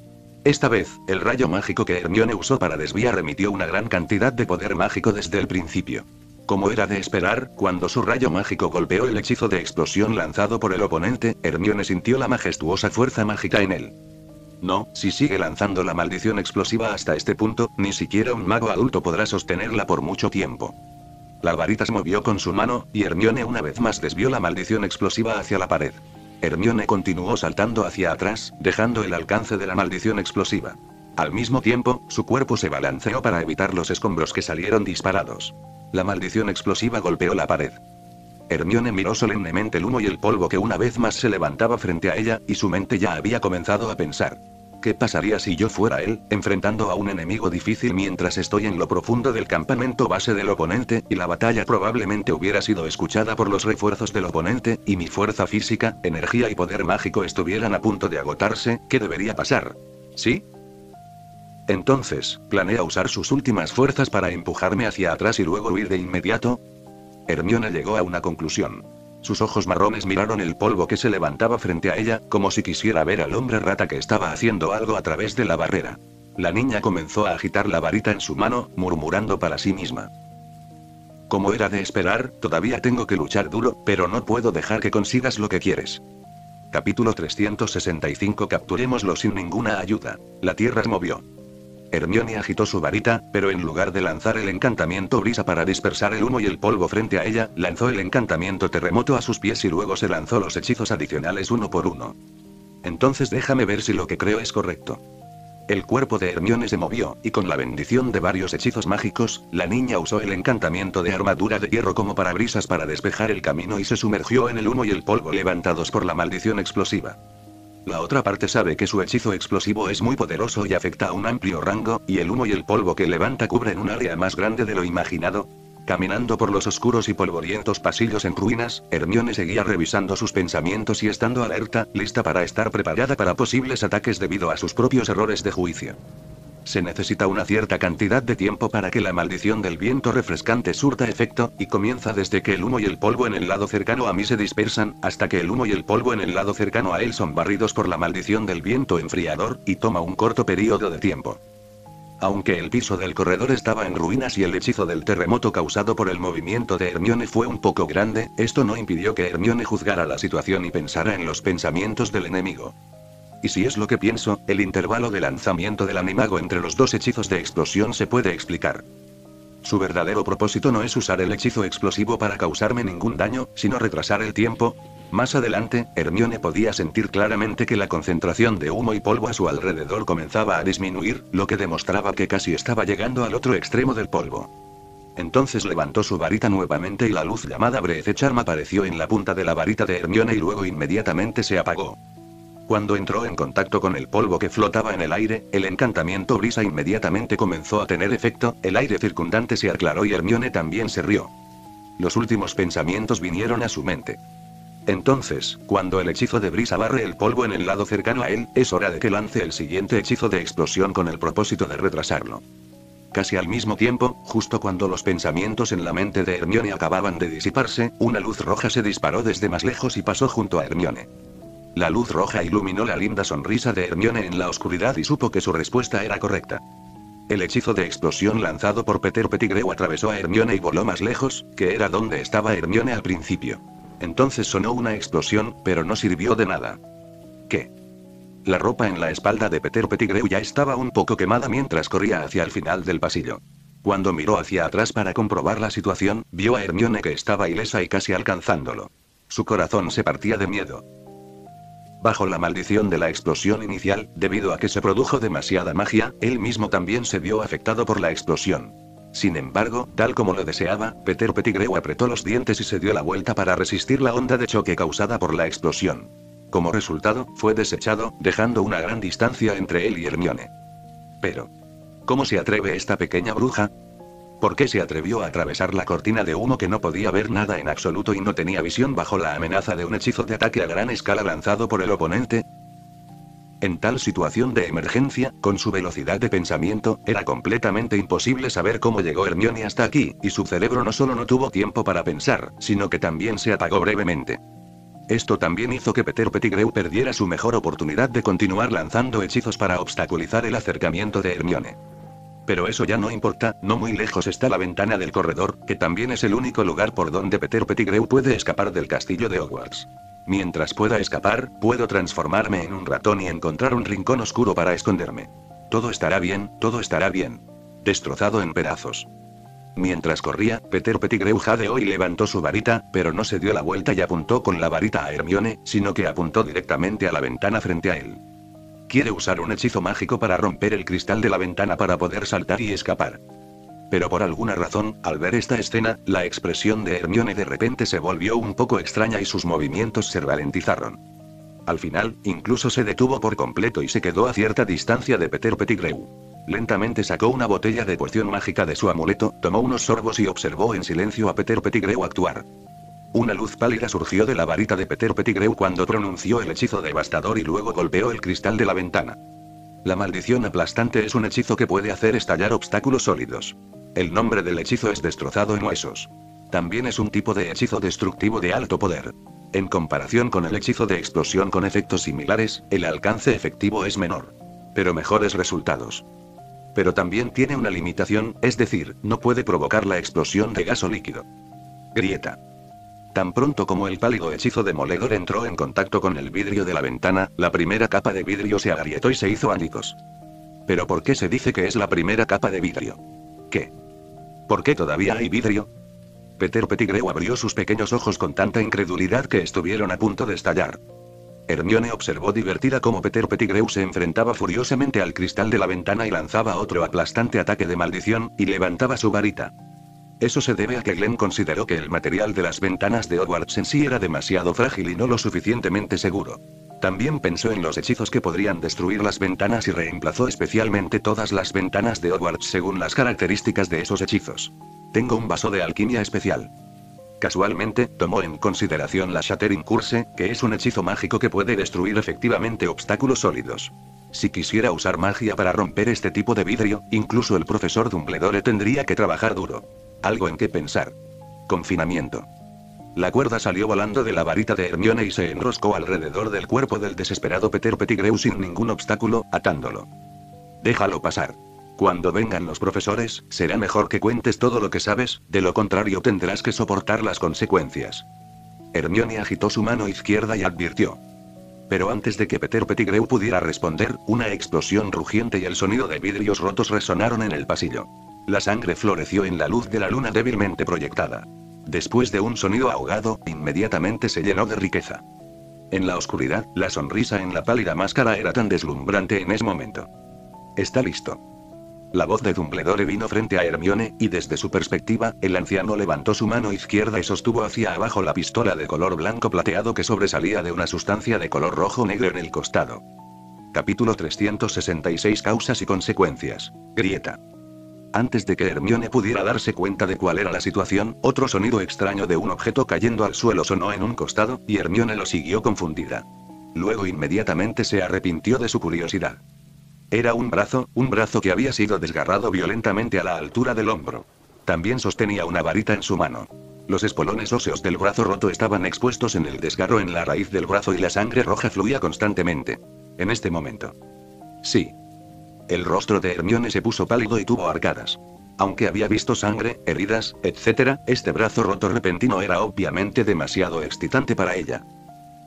Esta vez, el rayo mágico que Hermione usó para desviar emitió una gran cantidad de poder mágico desde el principio. Como era de esperar, cuando su rayo mágico golpeó el hechizo de explosión lanzado por el oponente, Hermione sintió la majestuosa fuerza mágica en él. No, si sigue lanzando la maldición explosiva hasta este punto, ni siquiera un mago adulto podrá sostenerla por mucho tiempo. La varita se movió con su mano, y Hermione una vez más desvió la maldición explosiva hacia la pared. Hermione continuó saltando hacia atrás, dejando el alcance de la maldición explosiva. Al mismo tiempo, su cuerpo se balanceó para evitar los escombros que salieron disparados. La maldición explosiva golpeó la pared. Hermione miró solemnemente el humo y el polvo que una vez más se levantaba frente a ella, y su mente ya había comenzado a pensar. ¿Qué pasaría si yo fuera él, enfrentando a un enemigo difícil mientras estoy en lo profundo del campamento base del oponente, y la batalla probablemente hubiera sido escuchada por los refuerzos del oponente, y mi fuerza física, energía y poder mágico estuvieran a punto de agotarse? ¿Qué debería pasar? ¿Sí? Entonces, ¿planea usar sus últimas fuerzas para empujarme hacia atrás y luego huir de inmediato? Hermione llegó a una conclusión. Sus ojos marrones miraron el polvo que se levantaba frente a ella, como si quisiera ver al hombre rata que estaba haciendo algo a través de la barrera. La niña comenzó a agitar la varita en su mano, murmurando para sí misma. Como era de esperar, todavía tengo que luchar duro, pero no puedo dejar que consigas lo que quieres. Capítulo 365. Capturémoslo sin ninguna ayuda. La tierra se movió. Hermione agitó su varita, pero en lugar de lanzar el encantamiento brisa para dispersar el humo y el polvo frente a ella, lanzó el encantamiento terremoto a sus pies y luego se lanzó los hechizos adicionales uno por uno. Entonces déjame ver si lo que creo es correcto. El cuerpo de Hermione se movió, y con la bendición de varios hechizos mágicos, la niña usó el encantamiento de armadura de hierro como parabrisas para despejar el camino y se sumergió en el humo y el polvo levantados por la maldición explosiva. La otra parte sabe que su hechizo explosivo es muy poderoso y afecta a un amplio rango, y el humo y el polvo que levanta cubren un área más grande de lo imaginado. Caminando por los oscuros y polvorientos pasillos en ruinas, Hermione seguía revisando sus pensamientos y estando alerta, lista para estar preparada para posibles ataques debido a sus propios errores de juicio. Se necesita una cierta cantidad de tiempo para que la maldición del viento refrescante surta efecto, y comienza desde que el humo y el polvo en el lado cercano a mí se dispersan, hasta que el humo y el polvo en el lado cercano a él son barridos por la maldición del viento enfriador, y toma un corto periodo de tiempo. Aunque el piso del corredor estaba en ruinas y el hechizo del terremoto causado por el movimiento de Hermione fue un poco grande, esto no impidió que Hermione juzgara la situación y pensara en los pensamientos del enemigo. Y si es lo que pienso, el intervalo de lanzamiento del animago entre los dos hechizos de explosión se puede explicar. Su verdadero propósito no es usar el hechizo explosivo para causarme ningún daño, sino retrasar el tiempo. Más adelante, Hermione podía sentir claramente que la concentración de humo y polvo a su alrededor comenzaba a disminuir, lo que demostraba que casi estaba llegando al otro extremo del polvo. Entonces levantó su varita nuevamente y la luz llamada Breath Charm apareció en la punta de la varita de Hermione y luego inmediatamente se apagó. Cuando entró en contacto con el polvo que flotaba en el aire, el encantamiento brisa inmediatamente comenzó a tener efecto, el aire circundante se aclaró y Hermione también se rió. Los últimos pensamientos vinieron a su mente. Entonces, cuando el hechizo de brisa barre el polvo en el lado cercano a él, es hora de que lance el siguiente hechizo de explosión con el propósito de retrasarlo. Casi al mismo tiempo, justo cuando los pensamientos en la mente de Hermione acababan de disiparse, una luz roja se disparó desde más lejos y pasó junto a Hermione. La luz roja iluminó la linda sonrisa de Hermione en la oscuridad y supo que su respuesta era correcta. El hechizo de explosión lanzado por Peter Pettigrew atravesó a Hermione y voló más lejos, que era donde estaba Hermione al principio. Entonces sonó una explosión, pero no sirvió de nada. ¿Qué? La ropa en la espalda de Peter Pettigrew ya estaba un poco quemada mientras corría hacia el final del pasillo. Cuando miró hacia atrás para comprobar la situación, vio a Hermione que estaba ilesa y casi alcanzándolo. Su corazón se partía de miedo. Bajo la maldición de la explosión inicial, debido a que se produjo demasiada magia, él mismo también se vio afectado por la explosión. Sin embargo, tal como lo deseaba, Peter Pettigrew apretó los dientes y se dio la vuelta para resistir la onda de choque causada por la explosión. Como resultado, fue desechado, dejando una gran distancia entre él y Hermione. Pero, ¿cómo se atreve esta pequeña bruja? ¿Por qué se atrevió a atravesar la cortina de humo que no podía ver nada en absoluto y no tenía visión bajo la amenaza de un hechizo de ataque a gran escala lanzado por el oponente? En tal situación de emergencia, con su velocidad de pensamiento, era completamente imposible saber cómo llegó Hermione hasta aquí, y su cerebro no solo no tuvo tiempo para pensar, sino que también se apagó brevemente. Esto también hizo que Peter Pettigrew perdiera su mejor oportunidad de continuar lanzando hechizos para obstaculizar el acercamiento de Hermione. Pero eso ya no importa, no muy lejos está la ventana del corredor, que también es el único lugar por donde Peter Pettigrew puede escapar del castillo de Hogwarts. Mientras pueda escapar, puedo transformarme en un ratón y encontrar un rincón oscuro para esconderme. Todo estará bien, todo estará bien. Destrozado en pedazos. Mientras corría, Peter Pettigrew jadeó y levantó su varita, pero no se dio la vuelta y apuntó con la varita a Hermione, sino que apuntó directamente a la ventana frente a él. Quiere usar un hechizo mágico para romper el cristal de la ventana para poder saltar y escapar. Pero por alguna razón, al ver esta escena, la expresión de Hermione de repente se volvió un poco extraña y sus movimientos se ralentizaron. Al final, incluso se detuvo por completo y se quedó a cierta distancia de Peter Pettigrew. Lentamente sacó una botella de poción mágica de su amuleto, tomó unos sorbos y observó en silencio a Peter Pettigrew actuar. Una luz pálida surgió de la varita de Peter Pettigrew cuando pronunció el hechizo devastador y luego golpeó el cristal de la ventana. La maldición aplastante es un hechizo que puede hacer estallar obstáculos sólidos. El nombre del hechizo es destrozado en huesos. También es un tipo de hechizo destructivo de alto poder. En comparación con el hechizo de explosión con efectos similares, el alcance efectivo es menor. Pero mejores resultados. Pero también tiene una limitación, es decir, no puede provocar la explosión de gas o líquido. Grieta. Tan pronto como el pálido hechizo demoledor entró en contacto con el vidrio de la ventana, la primera capa de vidrio se agrietó y se hizo añicos. ¿Pero por qué se dice que es la primera capa de vidrio? ¿Qué? ¿Por qué todavía hay vidrio? Peter Pettigrew abrió sus pequeños ojos con tanta incredulidad que estuvieron a punto de estallar. Hermione observó divertida cómo Peter Pettigrew se enfrentaba furiosamente al cristal de la ventana y lanzaba otro aplastante ataque de maldición, y levantaba su varita. Eso se debe a que Glenn consideró que el material de las ventanas de Hogwarts en sí era demasiado frágil y no lo suficientemente seguro. También pensó en los hechizos que podrían destruir las ventanas y reemplazó especialmente todas las ventanas de Hogwarts según las características de esos hechizos. Tengo un vaso de alquimia especial. Casualmente, tomó en consideración la Shattering Curse, que es un hechizo mágico que puede destruir efectivamente obstáculos sólidos. Si quisiera usar magia para romper este tipo de vidrio, incluso el profesor Dumbledore tendría que trabajar duro. Algo en qué pensar. Confinamiento. La cuerda salió volando de la varita de Hermione y se enroscó alrededor del cuerpo del desesperado Peter Pettigrew sin ningún obstáculo, atándolo. Déjalo pasar. Cuando vengan los profesores, será mejor que cuentes todo lo que sabes, de lo contrario tendrás que soportar las consecuencias. Hermione agitó su mano izquierda y advirtió. Pero antes de que Peter Pettigrew pudiera responder, una explosión rugiente y el sonido de vidrios rotos resonaron en el pasillo. La sangre floreció en la luz de la luna débilmente proyectada. Después de un sonido ahogado, inmediatamente se llenó de riqueza. En la oscuridad, la sonrisa en la pálida máscara era tan deslumbrante en ese momento. «Está listo». La voz de Dumbledore vino frente a Hermione, y desde su perspectiva, el anciano levantó su mano izquierda y sostuvo hacia abajo la pistola de color blanco plateado que sobresalía de una sustancia de color rojo negro en el costado. Capítulo 366 Causas y consecuencias. Grieta. Antes de que Hermione pudiera darse cuenta de cuál era la situación, otro sonido extraño de un objeto cayendo al suelo sonó en un costado, y Hermione lo siguió confundida. Luego inmediatamente se arrepintió de su curiosidad. Era un brazo que había sido desgarrado violentamente a la altura del hombro. También sostenía una varita en su mano. Los espolones óseos del brazo roto estaban expuestos en el desgarro en la raíz del brazo y la sangre roja fluía constantemente. En este momento. Sí. El rostro de Hermione se puso pálido y tuvo arcadas. Aunque había visto sangre, heridas, etc., este brazo roto repentino era obviamente demasiado excitante para ella.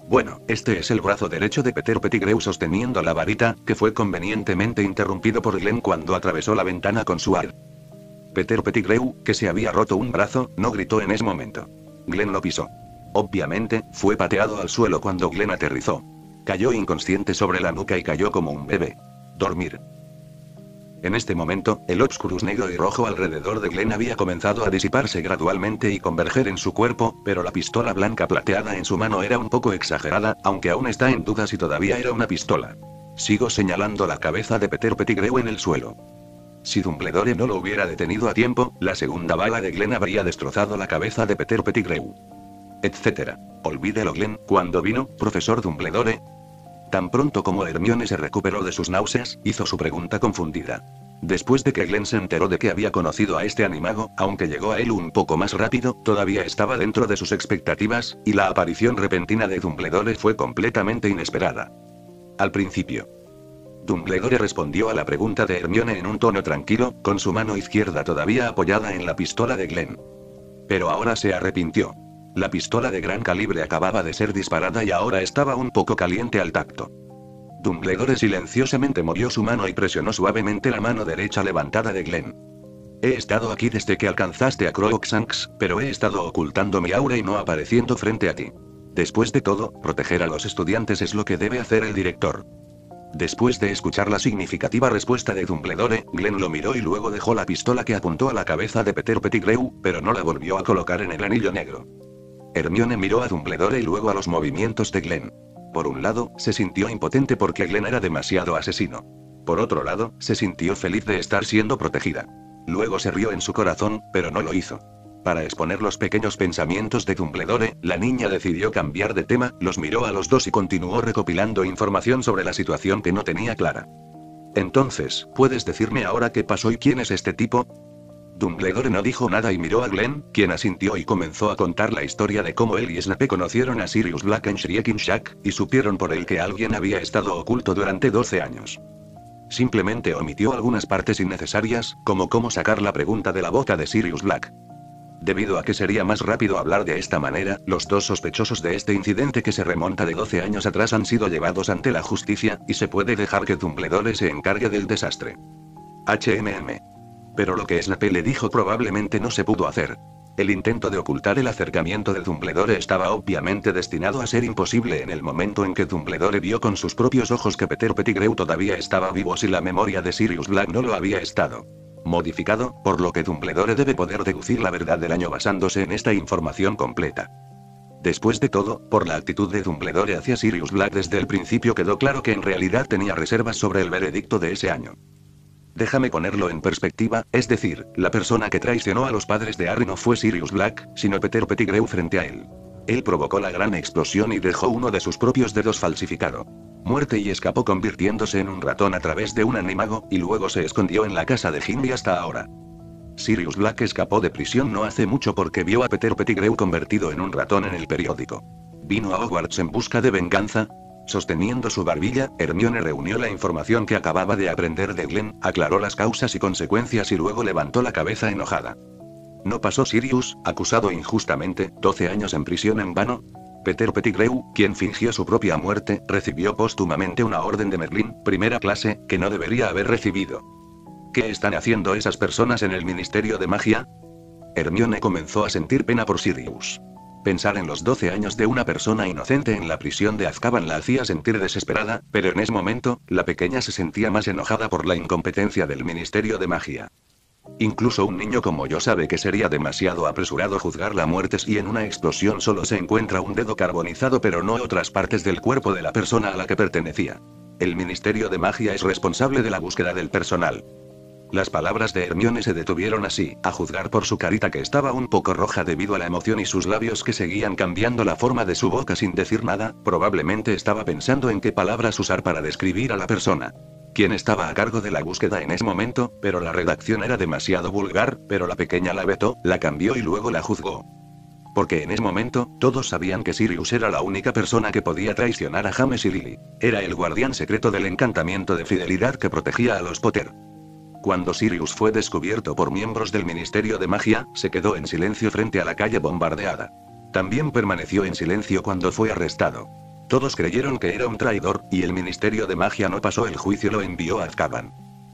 Bueno, este es el brazo derecho de Peter Pettigrew sosteniendo la varita, que fue convenientemente interrumpido por Glenn cuando atravesó la ventana con su ar. Peter Pettigrew, que se había roto un brazo, no gritó en ese momento. Glenn lo pisó. Obviamente, fue pateado al suelo cuando Glenn aterrizó. Cayó inconsciente sobre la nuca y cayó como un bebé. Dormir. En este momento, el obscurus negro y rojo alrededor de Glenn había comenzado a disiparse gradualmente y converger en su cuerpo, pero la pistola blanca plateada en su mano era un poco exagerada, aunque aún está en duda si todavía era una pistola. Sigo señalando la cabeza de Peter Pettigrew en el suelo. Si Dumbledore no lo hubiera detenido a tiempo, la segunda bala de Glenn habría destrozado la cabeza de Peter Pettigrew. Etcétera. Olvídelo Glenn, ¿cuándo vino, profesor Dumbledore? Tan pronto como Hermione se recuperó de sus náuseas, hizo su pregunta confundida. Después de que Glenn se enteró de que había conocido a este animago, aunque llegó a él un poco más rápido, todavía estaba dentro de sus expectativas, y la aparición repentina de Dumbledore fue completamente inesperada. Al principio. Dumbledore respondió a la pregunta de Hermione en un tono tranquilo, con su mano izquierda todavía apoyada en la pistola de Glenn. Pero ahora se arrepintió. La pistola de gran calibre acababa de ser disparada y ahora estaba un poco caliente al tacto. Dumbledore silenciosamente movió su mano y presionó suavemente la mano derecha levantada de Glenn. He estado aquí desde que alcanzaste a Crookshanks, pero he estado ocultando mi aura y no apareciendo frente a ti. Después de todo, proteger a los estudiantes es lo que debe hacer el director. Después de escuchar la significativa respuesta de Dumbledore, Glenn lo miró y luego dejó la pistola que apuntó a la cabeza de Peter Pettigrew, pero no la volvió a colocar en el anillo negro. Hermione miró a Dumbledore y luego a los movimientos de Glenn. Por un lado, se sintió impotente porque Glenn era demasiado asesino. Por otro lado, se sintió feliz de estar siendo protegida. Luego se rió en su corazón, pero no lo hizo. Para exponer los pequeños pensamientos de Dumbledore, la niña decidió cambiar de tema, los miró a los dos y continuó recopilando información sobre la situación que no tenía clara. Entonces, ¿puedes decirme ahora qué pasó y quién es este tipo? Dumbledore no dijo nada y miró a Glenn, quien asintió y comenzó a contar la historia de cómo él y Snape conocieron a Sirius Black en Shrieking Shack, y supieron por él que alguien había estado oculto durante 12 años. Simplemente omitió algunas partes innecesarias, como cómo sacar la pregunta de la boca de Sirius Black. Debido a que sería más rápido hablar de esta manera, los dos sospechosos de este incidente que se remonta de 12 años atrás han sido llevados ante la justicia, y se puede dejar que Dumbledore se encargue del desastre. Pero lo que Snape le dijo probablemente no se pudo hacer. El intento de ocultar el acercamiento de Dumbledore estaba obviamente destinado a ser imposible en el momento en que Dumbledore vio con sus propios ojos que Peter Pettigrew todavía estaba vivo si la memoria de Sirius Black no lo había estado modificado, por lo que Dumbledore debe poder deducir la verdad del año basándose en esta información completa. Después de todo, por la actitud de Dumbledore hacia Sirius Black desde el principio quedó claro que en realidad tenía reservas sobre el veredicto de ese año. Déjame ponerlo en perspectiva, es decir, la persona que traicionó a los padres de Harry no fue Sirius Black, sino Peter Pettigrew frente a él. Él provocó la gran explosión y dejó uno de sus propios dedos falsificado. Muerte y escapó convirtiéndose en un ratón a través de un animago, y luego se escondió en la casa de Gimli hasta ahora. Sirius Black escapó de prisión no hace mucho porque vio a Peter Pettigrew convertido en un ratón en el periódico. Vino a Hogwarts en busca de venganza. Sosteniendo su barbilla, Hermione reunió la información que acababa de aprender de Glenn, aclaró las causas y consecuencias y luego levantó la cabeza enojada. ¿No pasó Sirius, acusado injustamente, 12 años en prisión en vano? Peter Pettigrew, quien fingió su propia muerte, recibió póstumamente una orden de Merlín, primera clase, que no debería haber recibido. ¿Qué están haciendo esas personas en el Ministerio de Magia? Hermione comenzó a sentir pena por Sirius. Pensar en los 12 años de una persona inocente en la prisión de Azkaban la hacía sentir desesperada, pero en ese momento, la pequeña se sentía más enojada por la incompetencia del Ministerio de Magia. Incluso un niño como yo sabe que sería demasiado apresurado juzgar la muerte si en una explosión solo se encuentra un dedo carbonizado pero no otras partes del cuerpo de la persona a la que pertenecía. El Ministerio de Magia es responsable de la búsqueda del personal. Las palabras de Hermione se detuvieron así, a juzgar por su carita que estaba un poco roja debido a la emoción y sus labios que seguían cambiando la forma de su boca sin decir nada, probablemente estaba pensando en qué palabras usar para describir a la persona. Quien estaba a cargo de la búsqueda en ese momento, pero la redacción era demasiado vulgar, pero la pequeña la vetó, la cambió y luego la juzgó. Porque en ese momento, todos sabían que Sirius era la única persona que podía traicionar a James y Lily. Era el guardián secreto del encantamiento de fidelidad que protegía a los Potter. Cuando Sirius fue descubierto por miembros del Ministerio de Magia, se quedó en silencio frente a la calle bombardeada. También permaneció en silencio cuando fue arrestado. Todos creyeron que era un traidor, y el Ministerio de Magia no pasó el juicio, lo envió a Azkaban.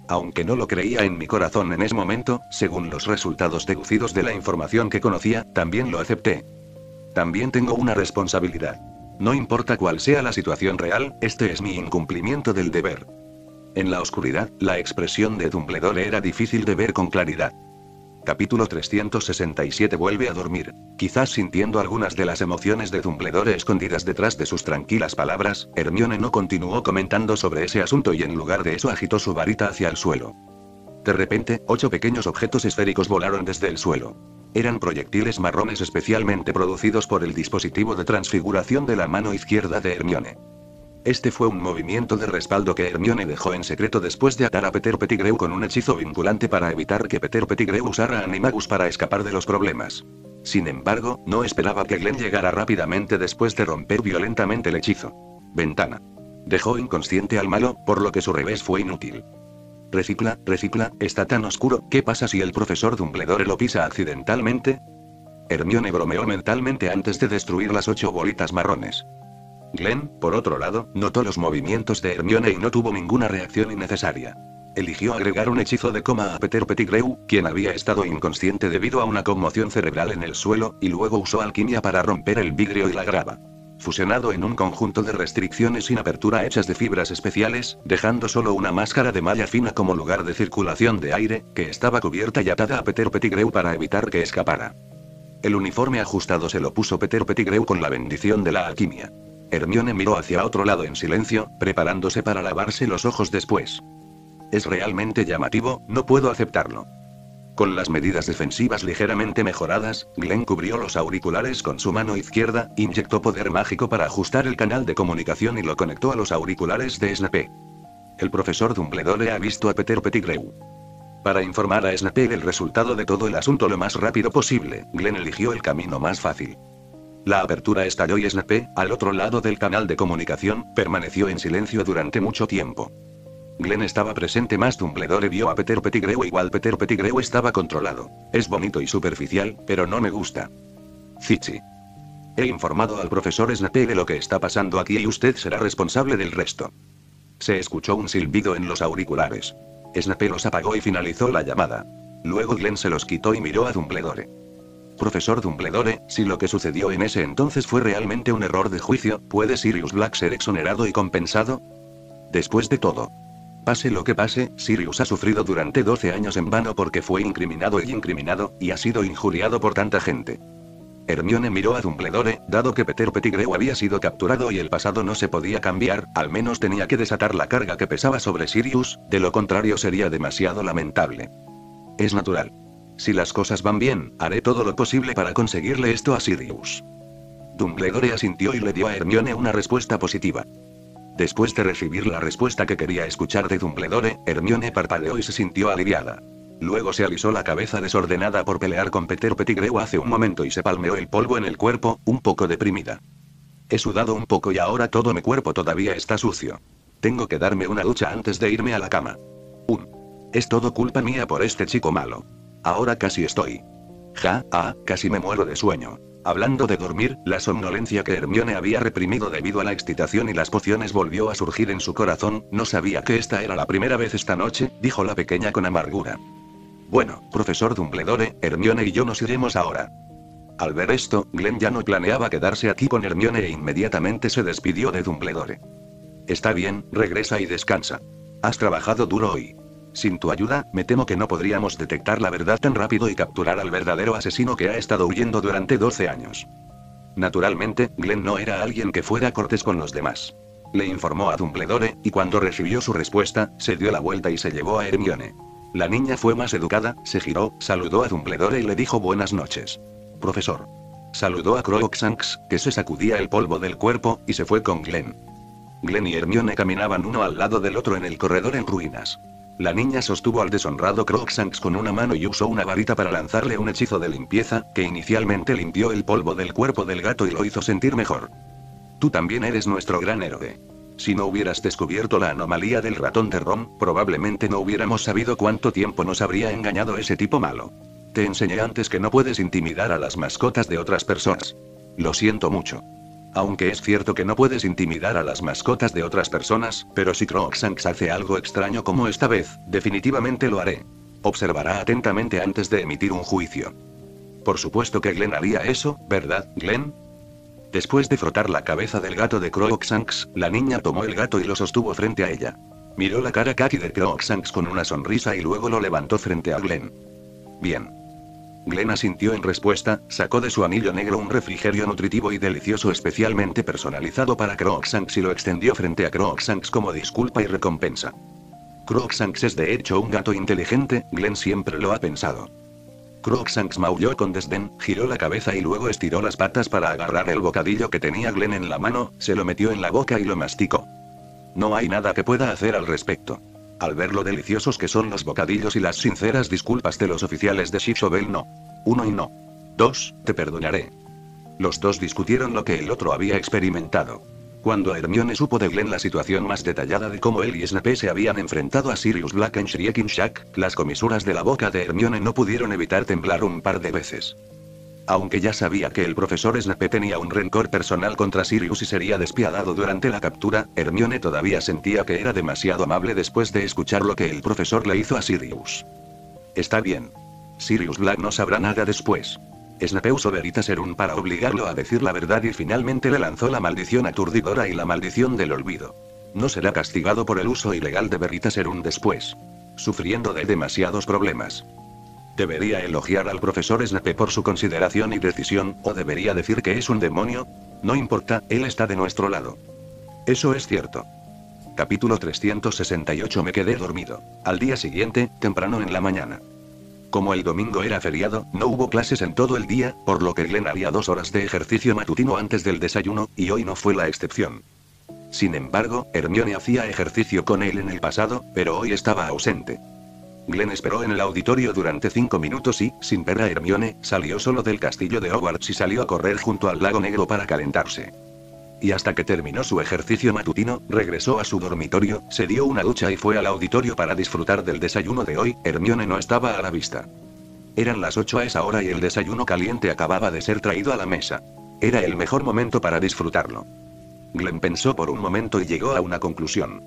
Aunque no lo creía en mi corazón en ese momento, según los resultados deducidos de la información que conocía, también lo acepté. También tengo una responsabilidad. No importa cuál sea la situación real, este es mi incumplimiento del deber. En la oscuridad, la expresión de Dumbledore era difícil de ver con claridad. Capítulo 367 vuelve a dormir. Quizás sintiendo algunas de las emociones de Dumbledore escondidas detrás de sus tranquilas palabras, Hermione no continuó comentando sobre ese asunto y en lugar de eso agitó su varita hacia el suelo. De repente, 8 pequeños objetos esféricos volaron desde el suelo. Eran proyectiles marrones especialmente producidos por el dispositivo de transfiguración de la mano izquierda de Hermione. Este fue un movimiento de respaldo que Hermione dejó en secreto después de atar a Peter Pettigrew con un hechizo vinculante para evitar que Peter Pettigrew usara Animagus para escapar de los problemas. Sin embargo, no esperaba que Glenn llegara rápidamente después de romper violentamente el hechizo. Ventana. Dejó inconsciente al malo, por lo que su revés fue inútil. Recicla, está tan oscuro, ¿qué pasa si el profesor Dumbledore lo pisa accidentalmente? Hermione bromeó mentalmente antes de destruir las 8 bolitas marrones. Glenn, por otro lado, notó los movimientos de Hermione y no tuvo ninguna reacción innecesaria. Eligió agregar un hechizo de coma a Peter Pettigrew, quien había estado inconsciente debido a una conmoción cerebral en el suelo, y luego usó alquimia para romper el vidrio y la grava. Fusionado en un conjunto de restricciones sin apertura hechas de fibras especiales, dejando solo una máscara de malla fina como lugar de circulación de aire, que estaba cubierta y atada a Peter Pettigrew para evitar que escapara. El uniforme ajustado se lo puso Peter Pettigrew con la bendición de la alquimia. Hermione miró hacia otro lado en silencio, preparándose para lavarse los ojos después. Es realmente llamativo, no puedo aceptarlo. Con las medidas defensivas ligeramente mejoradas, Glenn cubrió los auriculares con su mano izquierda, inyectó poder mágico para ajustar el canal de comunicación y lo conectó a los auriculares de Snape. El profesor Dumbledore ha visto a Peter Pettigrew. Para informar a Snape del resultado de todo el asunto lo más rápido posible, Glenn eligió el camino más fácil. La apertura estalló y Snape, al otro lado del canal de comunicación, permaneció en silencio durante mucho tiempo. Glenn estaba presente más Dumbledore vio a Peter Pettigrew igual Peter Pettigrew estaba controlado. Es bonito y superficial, pero no me gusta. Zichi. He informado al profesor Snape de lo que está pasando aquí y usted será responsable del resto. Se escuchó un silbido en los auriculares. Snape los apagó y finalizó la llamada. Luego Glenn se los quitó y miró a Dumbledore. Profesor Dumbledore, si lo que sucedió en ese entonces fue realmente un error de juicio, ¿puede Sirius Black ser exonerado y compensado? Después de todo. Pase lo que pase, Sirius ha sufrido durante 12 años en vano porque fue incriminado y ha sido injuriado por tanta gente. Hermione miró a Dumbledore, dado que Peter Pettigrew había sido capturado y el pasado no se podía cambiar, al menos tenía que desatar la carga que pesaba sobre Sirius, de lo contrario sería demasiado lamentable. Es natural. Si las cosas van bien, haré todo lo posible para conseguirle esto a Sirius. Dumbledore asintió y le dio a Hermione una respuesta positiva. Después de recibir la respuesta que quería escuchar de Dumbledore, Hermione parpadeó y se sintió aliviada. Luego se alisó la cabeza desordenada por pelear con Peter Pettigrew hace un momento y se palmeó el polvo en el cuerpo, un poco deprimida. He sudado un poco y ahora todo mi cuerpo todavía está sucio. Tengo que darme una ducha antes de irme a la cama. Es todo culpa mía por este chico malo. Ahora casi estoy. Casi me muero de sueño. Hablando de dormir, la somnolencia que Hermione había reprimido debido a la excitación y las pociones volvió a surgir en su corazón. No sabía que esta era la primera vez esta noche, dijo la pequeña con amargura. Bueno, profesor Dumbledore, Hermione y yo nos iremos ahora. Al ver esto, Glenn ya no planeaba quedarse aquí con Hermione e inmediatamente se despidió de Dumbledore. Está bien, regresa y descansa. Has trabajado duro hoy. Sin tu ayuda, me temo que no podríamos detectar la verdad tan rápido y capturar al verdadero asesino que ha estado huyendo durante 12 años. Naturalmente, Glenn no era alguien que fuera cortés con los demás. Le informó a Dumbledore, y cuando recibió su respuesta, se dio la vuelta y se llevó a Hermione. La niña fue más educada, se giró, saludó a Dumbledore y le dijo buenas noches. Profesor. Saludó a Crookshanks, que se sacudía el polvo del cuerpo, y se fue con Glenn. Glenn y Hermione caminaban uno al lado del otro en el corredor en ruinas. La niña sostuvo al deshonrado Crookshanks con una mano y usó una varita para lanzarle un hechizo de limpieza, que inicialmente limpió el polvo del cuerpo del gato y lo hizo sentir mejor. Tú también eres nuestro gran héroe. Si no hubieras descubierto la anomalía del ratón de Ron, probablemente no hubiéramos sabido cuánto tiempo nos habría engañado ese tipo malo. Te enseñé antes que no puedes intimidar a las mascotas de otras personas. Lo siento mucho. Aunque es cierto que no puedes intimidar a las mascotas de otras personas, pero si Crookshanks hace algo extraño como esta vez, definitivamente lo haré. Observará atentamente antes de emitir un juicio. Por supuesto que Glenn haría eso, ¿verdad, Glenn? Después de frotar la cabeza del gato de Crookshanks, la niña tomó el gato y lo sostuvo frente a ella. Miró la cara kaki de Crookshanks con una sonrisa y luego lo levantó frente a Glenn. Bien. Glenn asintió en respuesta, sacó de su anillo negro un refrigerio nutritivo y delicioso especialmente personalizado para Crookshanks y lo extendió frente a Crookshanks como disculpa y recompensa. Crookshanks es de hecho un gato inteligente, Glenn siempre lo ha pensado. Crookshanks maulló con desdén, giró la cabeza y luego estiró las patas para agarrar el bocadillo que tenía Glenn en la mano, se lo metió en la boca y lo masticó. No hay nada que pueda hacer al respecto. Al ver lo deliciosos que son los bocadillos y las sinceras disculpas de los oficiales de Shishobel no. 1 y no. 2, te perdonaré. Los dos discutieron lo que el otro había experimentado. Cuando Hermione supo de Glenn la situación más detallada de cómo él y Snape se habían enfrentado a Sirius Black en Shrieking Shack, las comisuras de la boca de Hermione no pudieron evitar temblar un par de veces. Aunque ya sabía que el profesor Snape tenía un rencor personal contra Sirius y sería despiadado durante la captura, Hermione todavía sentía que era demasiado amable después de escuchar lo que el profesor le hizo a Sirius. Está bien. Sirius Black no sabrá nada después. Snape usó Veritaserum para obligarlo a decir la verdad y finalmente le lanzó la maldición aturdidora y la maldición del olvido. No será castigado por el uso ilegal de Veritaserum después. Sufriendo de demasiados problemas. ¿Debería elogiar al profesor Snape por su consideración y decisión, o debería decir que es un demonio? No importa, él está de nuestro lado. Eso es cierto. Capítulo 368. Me quedé dormido. Al día siguiente, temprano en la mañana. Como el domingo era feriado, no hubo clases en todo el día, por lo que Glenn haría 2 horas de ejercicio matutino antes del desayuno, y hoy no fue la excepción. Sin embargo, Hermione hacía ejercicio con él en el pasado, pero hoy estaba ausente. Glenn esperó en el auditorio durante 5 minutos y, sin ver a Hermione, salió solo del castillo de Hogwarts y salió a correr junto al lago negro para calentarse. Y hasta que terminó su ejercicio matutino, regresó a su dormitorio, se dio una ducha y fue al auditorio para disfrutar del desayuno de hoy. Hermione no estaba a la vista. Eran las 8 a esa hora y el desayuno caliente acababa de ser traído a la mesa. Era el mejor momento para disfrutarlo. Glenn pensó por un momento y llegó a una conclusión.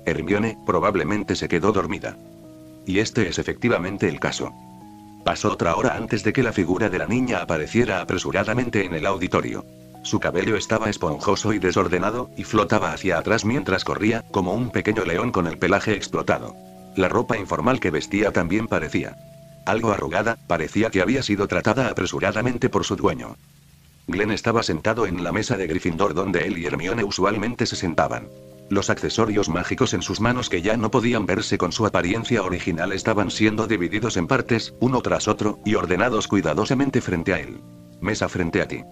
Hermione, probablemente se quedó dormida. Y este es efectivamente el caso. Pasó otra hora antes de que la figura de la niña apareciera apresuradamente en el auditorio. Su cabello estaba esponjoso y desordenado, y flotaba hacia atrás mientras corría, como un pequeño león con el pelaje explotado. La ropa informal que vestía también parecía algo arrugada, parecía que había sido tratada apresuradamente por su dueño. Glenn estaba sentado en la mesa de Gryffindor donde él y Hermione usualmente se sentaban. Los accesorios mágicos en sus manos que ya no podían verse con su apariencia original estaban siendo divididos en partes, uno tras otro, y ordenados cuidadosamente frente a él. Mesa frente a ti.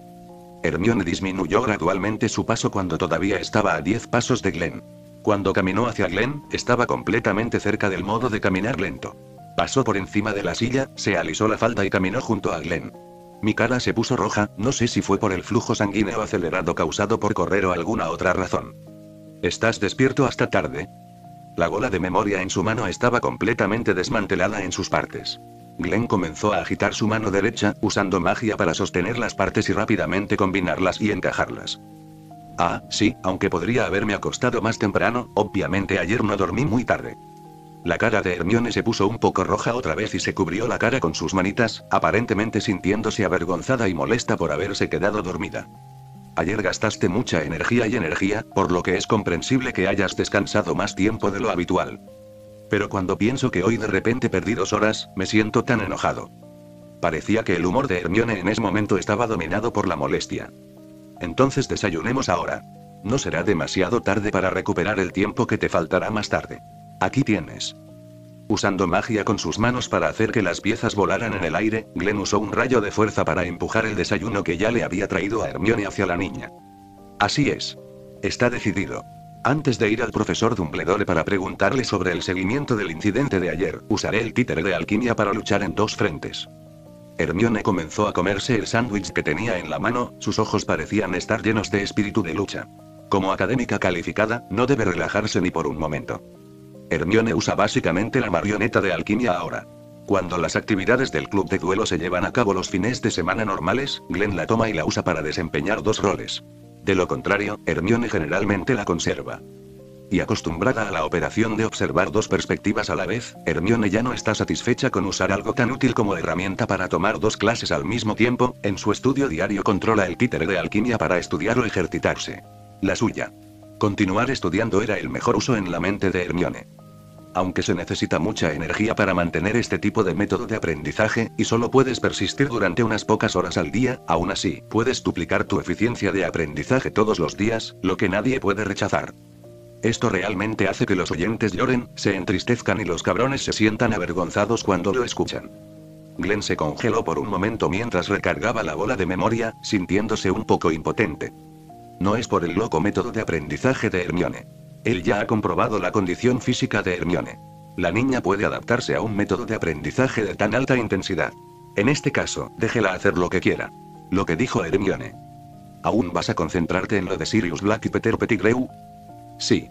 Hermione disminuyó gradualmente su paso cuando todavía estaba a 10 pasos de Glenn. Cuando caminó hacia Glenn, estaba completamente cerca del modo de caminar lento. Pasó por encima de la silla, se alisó la falda y caminó junto a Glenn. Mi cara se puso roja, no sé si fue por el flujo sanguíneo acelerado causado por correr o alguna otra razón. ¿Estás despierto hasta tarde? La gola de memoria en su mano estaba completamente desmantelada en sus partes. Glenn comenzó a agitar su mano derecha, usando magia para sostener las partes y rápidamente combinarlas y encajarlas. Ah, sí, aunque podría haberme acostado más temprano, obviamente ayer no dormí muy tarde. La cara de Hermione se puso un poco roja otra vez y se cubrió la cara con sus manitas, aparentemente sintiéndose avergonzada y molesta por haberse quedado dormida. Ayer gastaste mucha energía, por lo que es comprensible que hayas descansado más tiempo de lo habitual. Pero cuando pienso que hoy de repente perdí 2 horas, me siento tan enojado. Parecía que el humor de Hermione en ese momento estaba dominado por la molestia. Entonces desayunemos ahora. No será demasiado tarde para recuperar el tiempo que te faltará más tarde. Aquí tienes. Usando magia con sus manos para hacer que las piezas volaran en el aire, Glenn usó un rayo de fuerza para empujar el desayuno que ya le había traído a Hermione hacia la niña. Así es. Está decidido. Antes de ir al profesor Dumbledore para preguntarle sobre el seguimiento del incidente de ayer, usaré el títere de alquimia para luchar en 2 frentes. Hermione comenzó a comerse el sándwich que tenía en la mano, sus ojos parecían estar llenos de espíritu de lucha. Como académica calificada, no debe relajarse ni por un momento. Hermione usa básicamente la marioneta de alquimia ahora. Cuando las actividades del club de duelo se llevan a cabo los fines de semana normales, Glenn la toma y la usa para desempeñar 2 roles. De lo contrario, Hermione generalmente la conserva. Y acostumbrada a la operación de observar 2 perspectivas a la vez, Hermione ya no está satisfecha con usar algo tan útil como herramienta para tomar 2 clases al mismo tiempo. En su estudio diario controla el títere de alquimia para estudiar o ejercitarse. La suya. Continuar estudiando era el mejor uso en la mente de Hermione. Aunque se necesita mucha energía para mantener este tipo de método de aprendizaje, y solo puedes persistir durante unas pocas horas al día, aún así, puedes duplicar tu eficiencia de aprendizaje todos los días, lo que nadie puede rechazar. Esto realmente hace que los oyentes lloren, se entristezcan y los cabrones se sientan avergonzados cuando lo escuchan. Glenn se congeló por un momento mientras recargaba la bola de memoria, sintiéndose un poco impotente. No es por el loco método de aprendizaje de Hermione. Él ya ha comprobado la condición física de Hermione. La niña puede adaptarse a un método de aprendizaje de tan alta intensidad. En este caso, déjela hacer lo que quiera. Lo que dijo Hermione. ¿Aún vas a concentrarte en lo de Sirius Black y Peter Pettigrew? Sí.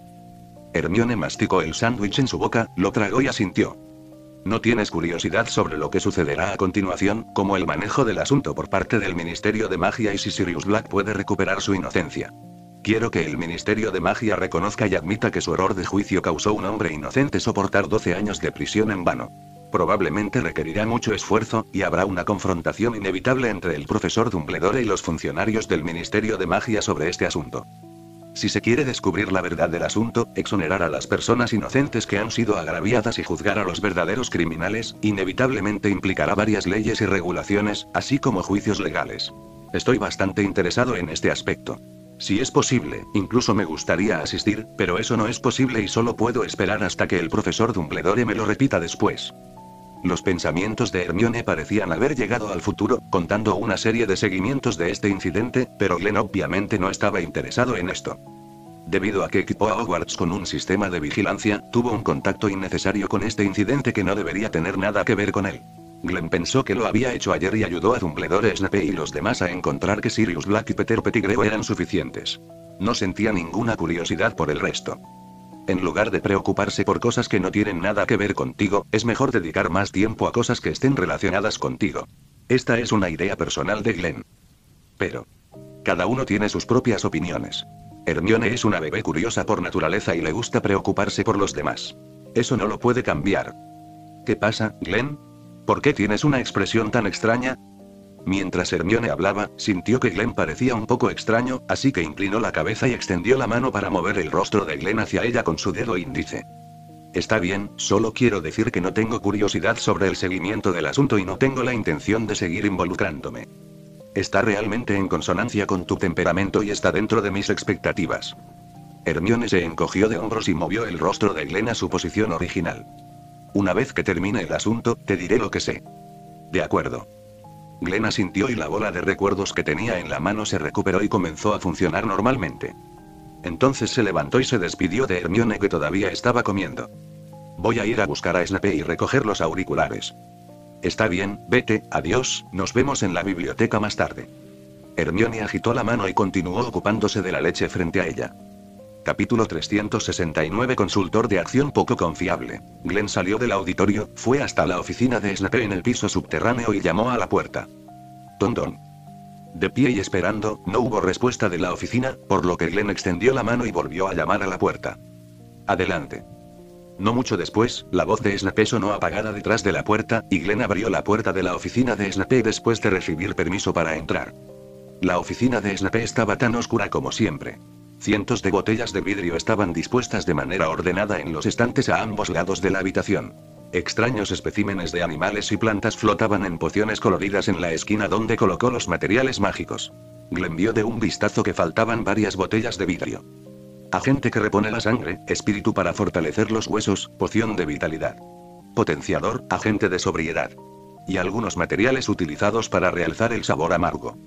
Hermione masticó el sándwich en su boca, lo tragó y asintió. ¿No tienes curiosidad sobre lo que sucederá a continuación, como el manejo del asunto por parte del Ministerio de Magia y si Sirius Black puede recuperar su inocencia? Quiero que el Ministerio de Magia reconozca y admita que su error de juicio causó a un hombre inocente soportar 12 años de prisión en vano. Probablemente requerirá mucho esfuerzo, y habrá una confrontación inevitable entre el profesor Dumbledore y los funcionarios del Ministerio de Magia sobre este asunto. Si se quiere descubrir la verdad del asunto, exonerar a las personas inocentes que han sido agraviadas y juzgar a los verdaderos criminales, inevitablemente implicará varias leyes y regulaciones, así como juicios legales. Estoy bastante interesado en este aspecto. Si es posible, incluso me gustaría asistir, pero eso no es posible y solo puedo esperar hasta que el profesor Dumbledore me lo repita después. Los pensamientos de Hermione parecían haber llegado al futuro, contando una serie de seguimientos de este incidente, pero Glenn obviamente no estaba interesado en esto. Debido a que equipó a Hogwarts con un sistema de vigilancia, tuvo un contacto innecesario con este incidente que no debería tener nada que ver con él. Glenn pensó que lo había hecho ayer y ayudó a Dumbledore, Snape y los demás a encontrar que Sirius Black y Peter Pettigrew eran suficientes. No sentía ninguna curiosidad por el resto. En lugar de preocuparse por cosas que no tienen nada que ver contigo, es mejor dedicar más tiempo a cosas que estén relacionadas contigo. Esta es una idea personal de Glenn. Pero cada uno tiene sus propias opiniones. Hermione es una bebé curiosa por naturaleza y le gusta preocuparse por los demás. Eso no lo puede cambiar. ¿Qué pasa, Glenn? ¿Por qué tienes una expresión tan extraña? Mientras Hermione hablaba, sintió que Glenn parecía un poco extraño, así que inclinó la cabeza y extendió la mano para mover el rostro de Glenn hacia ella con su dedo índice. Está bien, solo quiero decir que no tengo curiosidad sobre el seguimiento del asunto y no tengo la intención de seguir involucrándome. Está realmente en consonancia con tu temperamento y está dentro de mis expectativas. Hermione se encogió de hombros y movió el rostro de Glenn a su posición original. Una vez que termine el asunto, te diré lo que sé. De acuerdo. Glenn asintió y la bola de recuerdos que tenía en la mano se recuperó y comenzó a funcionar normalmente. Entonces se levantó y se despidió de Hermione, que todavía estaba comiendo. Voy a ir a buscar a Snape y recoger los auriculares. Está bien, vete, adiós, nos vemos en la biblioteca más tarde. Hermione agitó la mano y continuó ocupándose de la leche frente a ella. Capítulo 369. Consultor de acción poco confiable. Glenn salió del auditorio, fue hasta la oficina de Snape en el piso subterráneo y llamó a la puerta. Don. De pie y esperando, no hubo respuesta de la oficina, por lo que Glenn extendió la mano y volvió a llamar a la puerta. Adelante. No mucho después, la voz de Snape sonó apagada detrás de la puerta, y Glenn abrió la puerta de la oficina de Snape después de recibir permiso para entrar. La oficina de Snape estaba tan oscura como siempre. Cientos de botellas de vidrio estaban dispuestas de manera ordenada en los estantes a ambos lados de la habitación. Extraños especímenes de animales y plantas flotaban en pociones coloridas en la esquina donde colocó los materiales mágicos. Glenn vio de un vistazo que faltaban varias botellas de vidrio. Agente que repone la sangre, espíritu para fortalecer los huesos, poción de vitalidad. Potenciador, agente de sobriedad. Y algunos materiales utilizados para realzar el sabor amargo.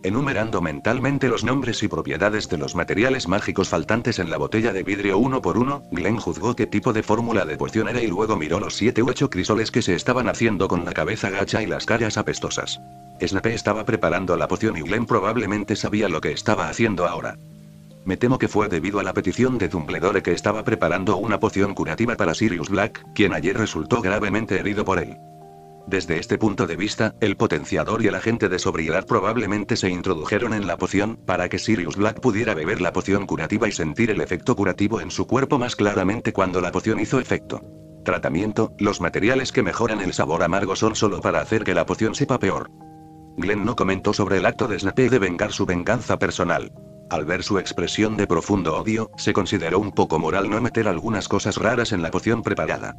Enumerando mentalmente los nombres y propiedades de los materiales mágicos faltantes en la botella de vidrio uno por uno, Glenn juzgó qué tipo de fórmula de poción era y luego miró los 7 u 8 crisoles que se estaban haciendo con la cabeza gacha y las caras apestosas. Snape estaba preparando la poción y Glenn probablemente sabía lo que estaba haciendo ahora. Me temo que fue debido a la petición de Dumbledore que estaba preparando una poción curativa para Sirius Black, quien ayer resultó gravemente herido por él. Desde este punto de vista, el potenciador y el agente de sobriedad probablemente se introdujeron en la poción, para que Sirius Black pudiera beber la poción curativa y sentir el efecto curativo en su cuerpo más claramente cuando la poción hizo efecto. Tratamiento: los materiales que mejoran el sabor amargo son solo para hacer que la poción sepa peor. Glenn no comentó sobre el acto de Snape de vengar su venganza personal. Al ver su expresión de profundo odio, se consideró un poco moral no meter algunas cosas raras en la poción preparada.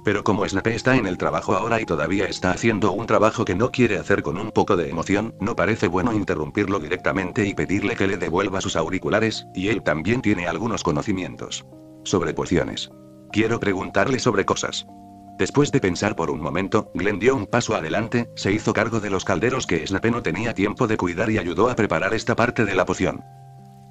Pero como Snape está en el trabajo ahora y todavía está haciendo un trabajo que no quiere hacer con un poco de emoción, no parece bueno interrumpirlo directamente y pedirle que le devuelva sus auriculares, y él también tiene algunos conocimientos sobre pociones. Quiero preguntarle sobre cosas. Después de pensar por un momento, Glenn dio un paso adelante, se hizo cargo de los calderos que Snape no tenía tiempo de cuidar y ayudó a preparar esta parte de la poción.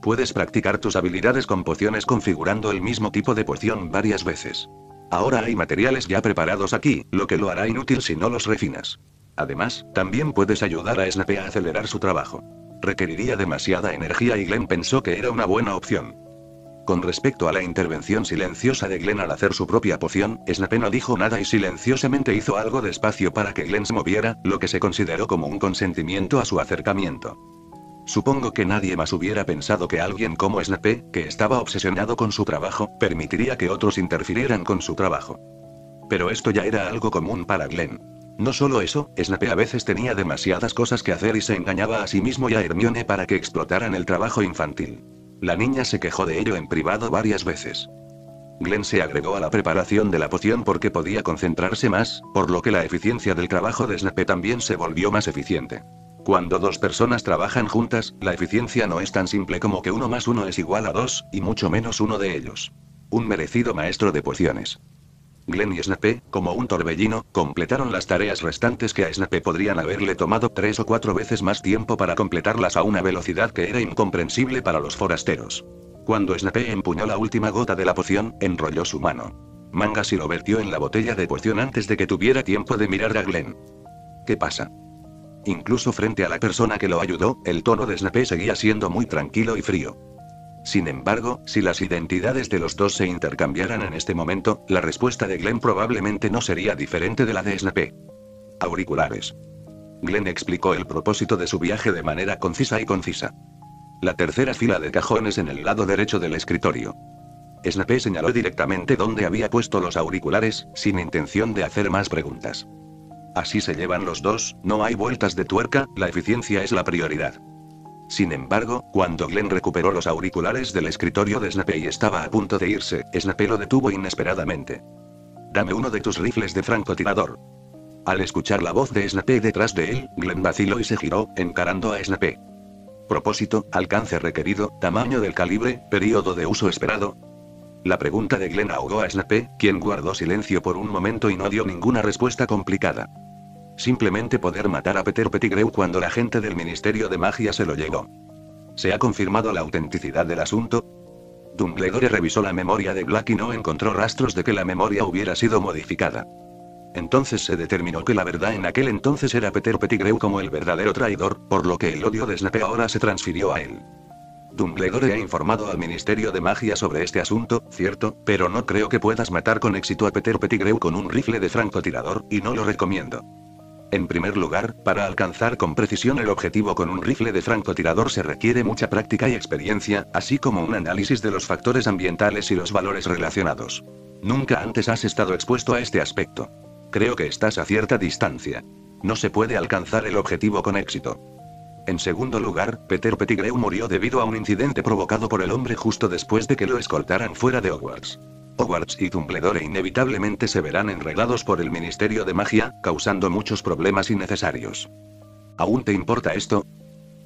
Puedes practicar tus habilidades con pociones configurando el mismo tipo de poción varias veces. Ahora hay materiales ya preparados aquí, lo que lo hará inútil si no los refinas. Además, también puedes ayudar a Snape a acelerar su trabajo. Requeriría demasiada energía y Glenn pensó que era una buena opción. Con respecto a la intervención silenciosa de Glenn al hacer su propia poción, Snape no dijo nada y silenciosamente hizo algo despacio para que Glenn se moviera, lo que se consideró como un consentimiento a su acercamiento. Supongo que nadie más hubiera pensado que alguien como Snape, que estaba obsesionado con su trabajo, permitiría que otros interfirieran con su trabajo. Pero esto ya era algo común para Glenn. No solo eso, Snape a veces tenía demasiadas cosas que hacer y se engañaba a sí mismo y a Hermione para que explotaran el trabajo infantil. La niña se quejó de ello en privado varias veces. Glenn se agregó a la preparación de la poción porque podía concentrarse más, por lo que la eficiencia del trabajo de Snape también se volvió más eficiente. Cuando dos personas trabajan juntas, la eficiencia no es tan simple como que 1 más 1 es igual a 2, y mucho menos uno de ellos. Un merecido maestro de pociones. Glenn y Snape, como un torbellino, completaron las tareas restantes que a Snape podrían haberle tomado 3 o 4 veces más tiempo para completarlas a una velocidad que era incomprensible para los forasteros. Cuando Snape empuñó la última gota de la poción, enrolló su mano mangas y lo vertió en la botella de poción antes de que tuviera tiempo de mirar a Glenn. ¿Qué pasa? Incluso frente a la persona que lo ayudó, el tono de Snape seguía siendo muy tranquilo y frío. Sin embargo, si las identidades de los dos se intercambiaran en este momento, la respuesta de Glenn probablemente no sería diferente de la de Snape. Auriculares. Glenn explicó el propósito de su viaje de manera concisa. La tercera fila de cajones en el lado derecho del escritorio. Snape señaló directamente dónde había puesto los auriculares, sin intención de hacer más preguntas. Así se llevan los dos, no hay vueltas de tuerca, la eficiencia es la prioridad. Sin embargo, cuando Glenn recuperó los auriculares del escritorio de Snape y estaba a punto de irse, Snape lo detuvo inesperadamente. Dame uno de tus rifles de francotirador. Al escuchar la voz de Snape detrás de él, Glenn vaciló y se giró, encarando a Snape. Propósito, alcance requerido, tamaño del calibre, período de uso esperado. La pregunta de Glenn ahogó a Snape, quien guardó silencio por un momento y no dio ninguna respuesta complicada. Simplemente poder matar a Peter Pettigrew cuando la gente del Ministerio de Magia se lo llevó. ¿Se ha confirmado la autenticidad del asunto? Dumbledore revisó la memoria de Black y no encontró rastros de que la memoria hubiera sido modificada. Entonces se determinó que la verdad en aquel entonces era Peter Pettigrew como el verdadero traidor, por lo que el odio de Snape ahora se transfirió a él. Dumbledore ha informado al Ministerio de Magia sobre este asunto, cierto, pero no creo que puedas matar con éxito a Peter Pettigrew con un rifle de francotirador, y no lo recomiendo. En primer lugar, para alcanzar con precisión el objetivo con un rifle de francotirador se requiere mucha práctica y experiencia, así como un análisis de los factores ambientales y los valores relacionados. Nunca antes has estado expuesto a este aspecto. Creo que estás a cierta distancia. No se puede alcanzar el objetivo con éxito. En segundo lugar, Peter Pettigrew murió debido a un incidente provocado por el hombre justo después de que lo escoltaran fuera de Hogwarts. Hogwarts y Dumbledore inevitablemente se verán enredados por el Ministerio de Magia, causando muchos problemas innecesarios. ¿Aún te importa esto?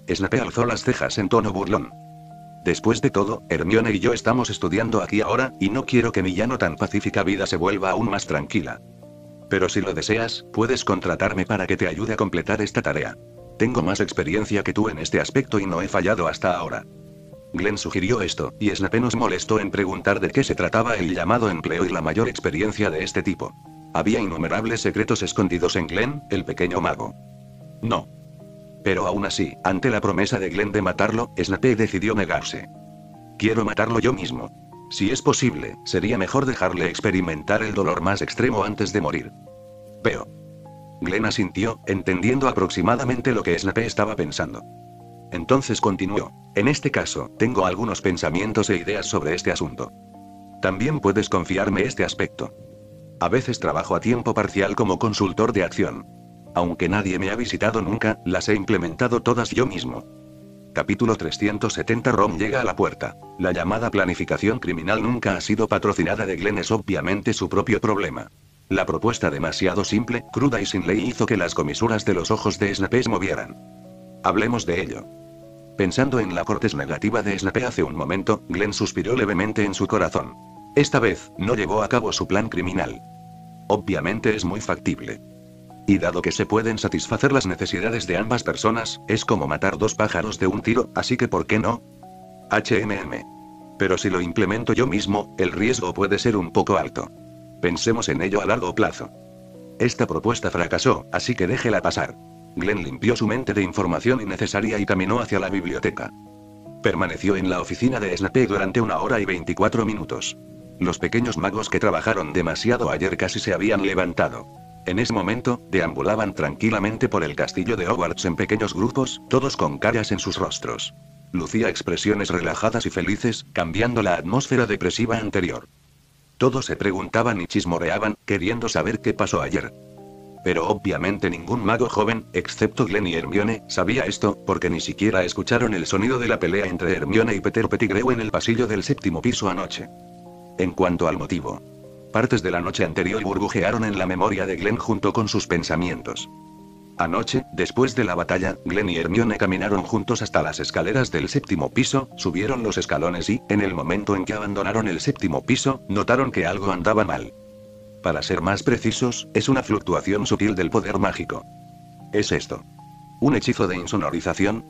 Snape alzó las cejas en tono burlón. Después de todo, Hermione y yo estamos estudiando aquí ahora, y no quiero que mi ya no tan pacífica vida se vuelva aún más tranquila. Pero si lo deseas, puedes contratarme para que te ayude a completar esta tarea. Tengo más experiencia que tú en este aspecto y no he fallado hasta ahora. Glenn sugirió esto, y Snape nos molestó en preguntar de qué se trataba el llamado empleo y la mayor experiencia de este tipo. Había innumerables secretos escondidos en Glenn, el pequeño mago. No. Pero aún así, ante la promesa de Glenn de matarlo, Snape decidió negarse. Quiero matarlo yo mismo. Si es posible, sería mejor dejarle experimentar el dolor más extremo antes de morir. Veo. Glenn asintió, entendiendo aproximadamente lo que Snape estaba pensando. Entonces continuó. En este caso, tengo algunos pensamientos e ideas sobre este asunto. También puedes confiarme este aspecto. A veces trabajo a tiempo parcial como consultor de acción. Aunque nadie me ha visitado nunca, las he implementado todas yo mismo. Capítulo 370. Ron llega a la puerta. La llamada planificación criminal nunca ha sido patrocinada de Glenn, es obviamente su propio problema. La propuesta demasiado simple, cruda y sin ley hizo que las comisuras de los ojos de Snape se movieran. Hablemos de ello. Pensando en la cortés negativa de Snape hace un momento, Glenn suspiró levemente en su corazón. Esta vez, no llevó a cabo su plan criminal. Obviamente es muy factible. Y dado que se pueden satisfacer las necesidades de ambas personas, es como matar dos pájaros de un tiro, así que ¿por qué no? Pero si lo implemento yo mismo, el riesgo puede ser un poco alto. Pensemos en ello a largo plazo. Esta propuesta fracasó, así que déjela pasar. Glenn limpió su mente de información innecesaria y caminó hacia la biblioteca. Permaneció en la oficina de Snape durante 1 hora y 24 minutos. Los pequeños magos que trabajaron demasiado ayer casi se habían levantado. En ese momento, deambulaban tranquilamente por el castillo de Hogwarts en pequeños grupos, todos con caras en sus rostros. Lucía expresiones relajadas y felices, cambiando la atmósfera depresiva anterior. Todos se preguntaban y chismoreaban, queriendo saber qué pasó ayer. Pero obviamente ningún mago joven, excepto Glenn y Hermione, sabía esto, porque ni siquiera escucharon el sonido de la pelea entre Hermione y Peter Pettigrew en el pasillo del 7º piso anoche. En cuanto al motivo, partes de la noche anterior burbujearon en la memoria de Glenn junto con sus pensamientos. Anoche, después de la batalla, Glenn y Hermione caminaron juntos hasta las escaleras del 7º piso, subieron los escalones y, en el momento en que abandonaron el 7º piso, notaron que algo andaba mal. Para ser más precisos, es una fluctuación sutil del poder mágico. ¿Es esto un hechizo de insonorización?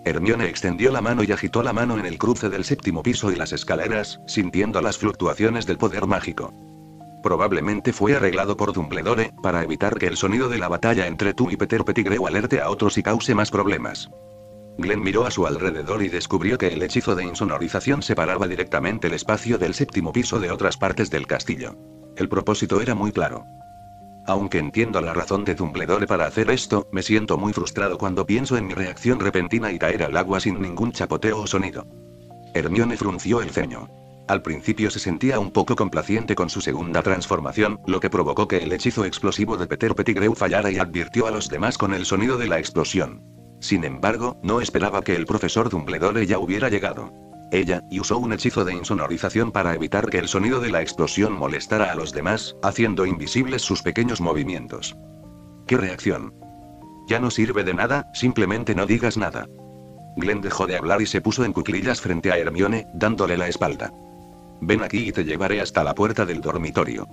Hermione extendió la mano y agitó la mano en el cruce del 7º piso y las escaleras, sintiendo las fluctuaciones del poder mágico. Probablemente fue arreglado por Dumbledore, para evitar que el sonido de la batalla entre tú y Peter Pettigrew alerte a otros y cause más problemas. Glenn miró a su alrededor y descubrió que el hechizo de insonorización separaba directamente el espacio del 7º piso de otras partes del castillo. El propósito era muy claro. Aunque entiendo la razón de Dumbledore para hacer esto, me siento muy frustrado cuando pienso en mi reacción repentina y caer al agua sin ningún chapoteo o sonido. Hermione frunció el ceño. Al principio se sentía un poco complaciente con su segunda transformación, lo que provocó que el hechizo explosivo de Peter Pettigrew fallara y advirtió a los demás con el sonido de la explosión. Sin embargo, no esperaba que el profesor Dumbledore ya hubiera llegado. Ella, y usó un hechizo de insonorización para evitar que el sonido de la explosión molestara a los demás, haciendo invisibles sus pequeños movimientos. ¿Qué reacción? Ya no sirve de nada, simplemente no digas nada. Glenn dejó de hablar y se puso en cuclillas frente a Hermione, dándole la espalda. Ven aquí y te llevaré hasta la puerta del dormitorio.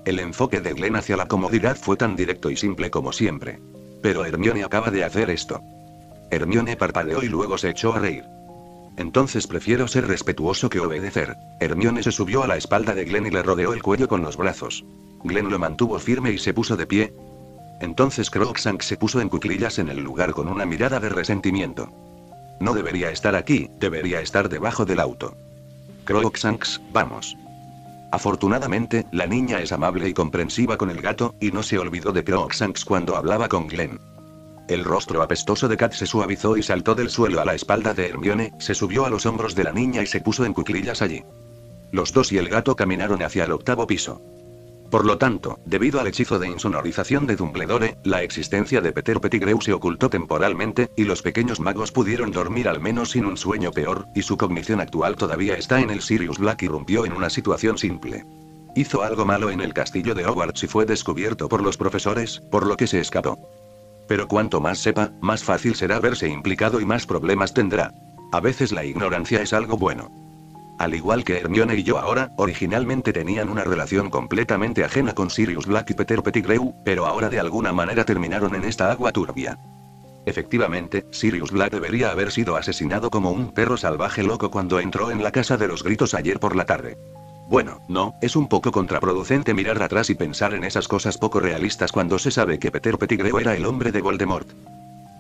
El enfoque de Glenn hacia la comodidad fue tan directo y simple como siempre. Pero Hermione acaba de hacer esto. Hermione parpadeó y luego se echó a reír. Entonces prefiero ser respetuoso que obedecer. Hermione se subió a la espalda de Glenn y le rodeó el cuello con los brazos. Glenn lo mantuvo firme y se puso de pie. Entonces Crookshanks se puso en cuclillas en el lugar con una mirada de resentimiento. No debería estar aquí, debería estar debajo del auto. Crookshanks, vamos. Afortunadamente, la niña es amable y comprensiva con el gato, y no se olvidó de Crookshanks cuando hablaba con Glenn. El rostro apestoso de Kat se suavizó y saltó del suelo a la espalda de Hermione, se subió a los hombros de la niña y se puso en cuclillas allí. Los dos y el gato caminaron hacia el 8º piso. Por lo tanto, debido al hechizo de insonorización de Dumbledore, la existencia de Peter Pettigrew se ocultó temporalmente, y los pequeños magos pudieron dormir al menos sin un sueño peor, y su cognición actual todavía está en el Sirius Black. Irrumpió en una situación simple. Hizo algo malo en el castillo de Hogwarts y fue descubierto por los profesores, por lo que se escapó. Pero cuanto más sepa, más fácil será verse implicado y más problemas tendrá. A veces la ignorancia es algo bueno. Al igual que Hermione y yo ahora, originalmente tenían una relación completamente ajena con Sirius Black y Peter Pettigrew, pero ahora de alguna manera terminaron en esta agua turbia. Efectivamente, Sirius Black debería haber sido asesinado como un perro salvaje loco cuando entró en la casa de los gritos ayer por la tarde. Bueno, no, es un poco contraproducente mirar atrás y pensar en esas cosas poco realistas cuando se sabe que Peter Pettigrew era el hombre de Voldemort.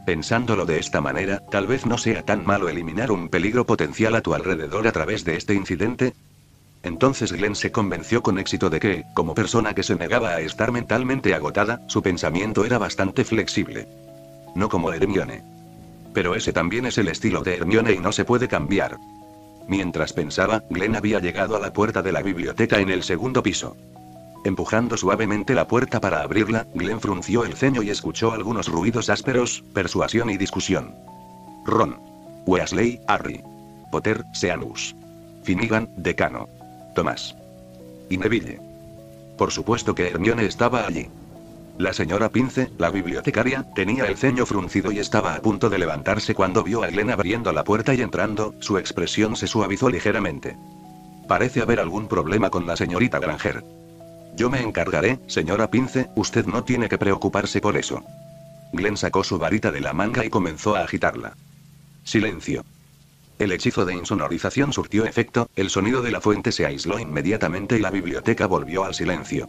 Pensándolo de esta manera, tal vez no sea tan malo eliminar un peligro potencial a tu alrededor a través de este incidente. Entonces Glenn se convenció con éxito de que, como persona que se negaba a estar mentalmente agotada, su pensamiento era bastante flexible. No como Hermione. Pero ese también es el estilo de Hermione y no se puede cambiar. Mientras pensaba, Glenn había llegado a la puerta de la biblioteca en el 2º piso. Empujando suavemente la puerta para abrirla, Glenn frunció el ceño y escuchó algunos ruidos ásperos, persuasión y discusión. Ron. Weasley, Harry. Potter, Seamus. Finnegan, decano. Tomás. Y Neville. Por supuesto que Hermione estaba allí. La señora Pince, la bibliotecaria, tenía el ceño fruncido y estaba a punto de levantarse cuando vio a Glenn abriendo la puerta y entrando, su expresión se suavizó ligeramente. Parece haber algún problema con la señorita Granger. Yo me encargaré, señora Pince, usted no tiene que preocuparse por eso. Glenn sacó su varita de la manga y comenzó a agitarla. Silencio. El hechizo de insonorización surtió efecto, el sonido de la fuente se aisló inmediatamente y la biblioteca volvió al silencio.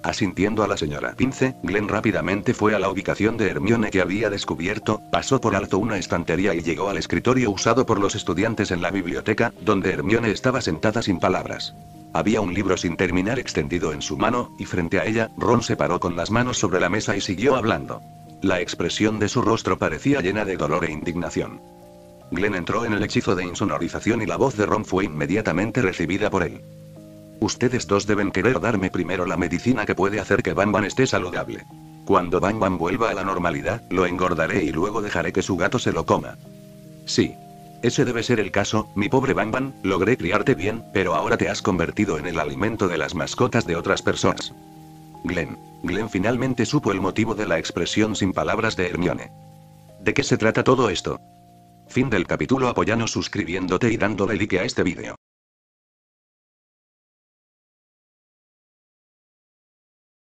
Asintiendo a la señora Pince, Glenn rápidamente fue a la ubicación de Hermione que había descubierto, pasó por alto una estantería y llegó al escritorio usado por los estudiantes en la biblioteca, donde Hermione estaba sentada sin palabras. Había un libro sin terminar extendido en su mano, y frente a ella, Ron se paró con las manos sobre la mesa y siguió hablando. La expresión de su rostro parecía llena de dolor e indignación. Glenn entró en el hechizo de insonorización y la voz de Ron fue inmediatamente recibida por él. Ustedes dos deben querer darme primero la medicina que puede hacer que Bam Bam esté saludable. Cuando Bam Bam vuelva a la normalidad, lo engordaré y luego dejaré que su gato se lo coma. Sí. Ese debe ser el caso, mi pobre Bam Bam, logré criarte bien, pero ahora te has convertido en el alimento de las mascotas de otras personas. Glenn finalmente supo el motivo de la expresión sin palabras de Hermione. ¿De qué se trata todo esto? Fin del capítulo. Apóyanos suscribiéndote y dándole like a este vídeo.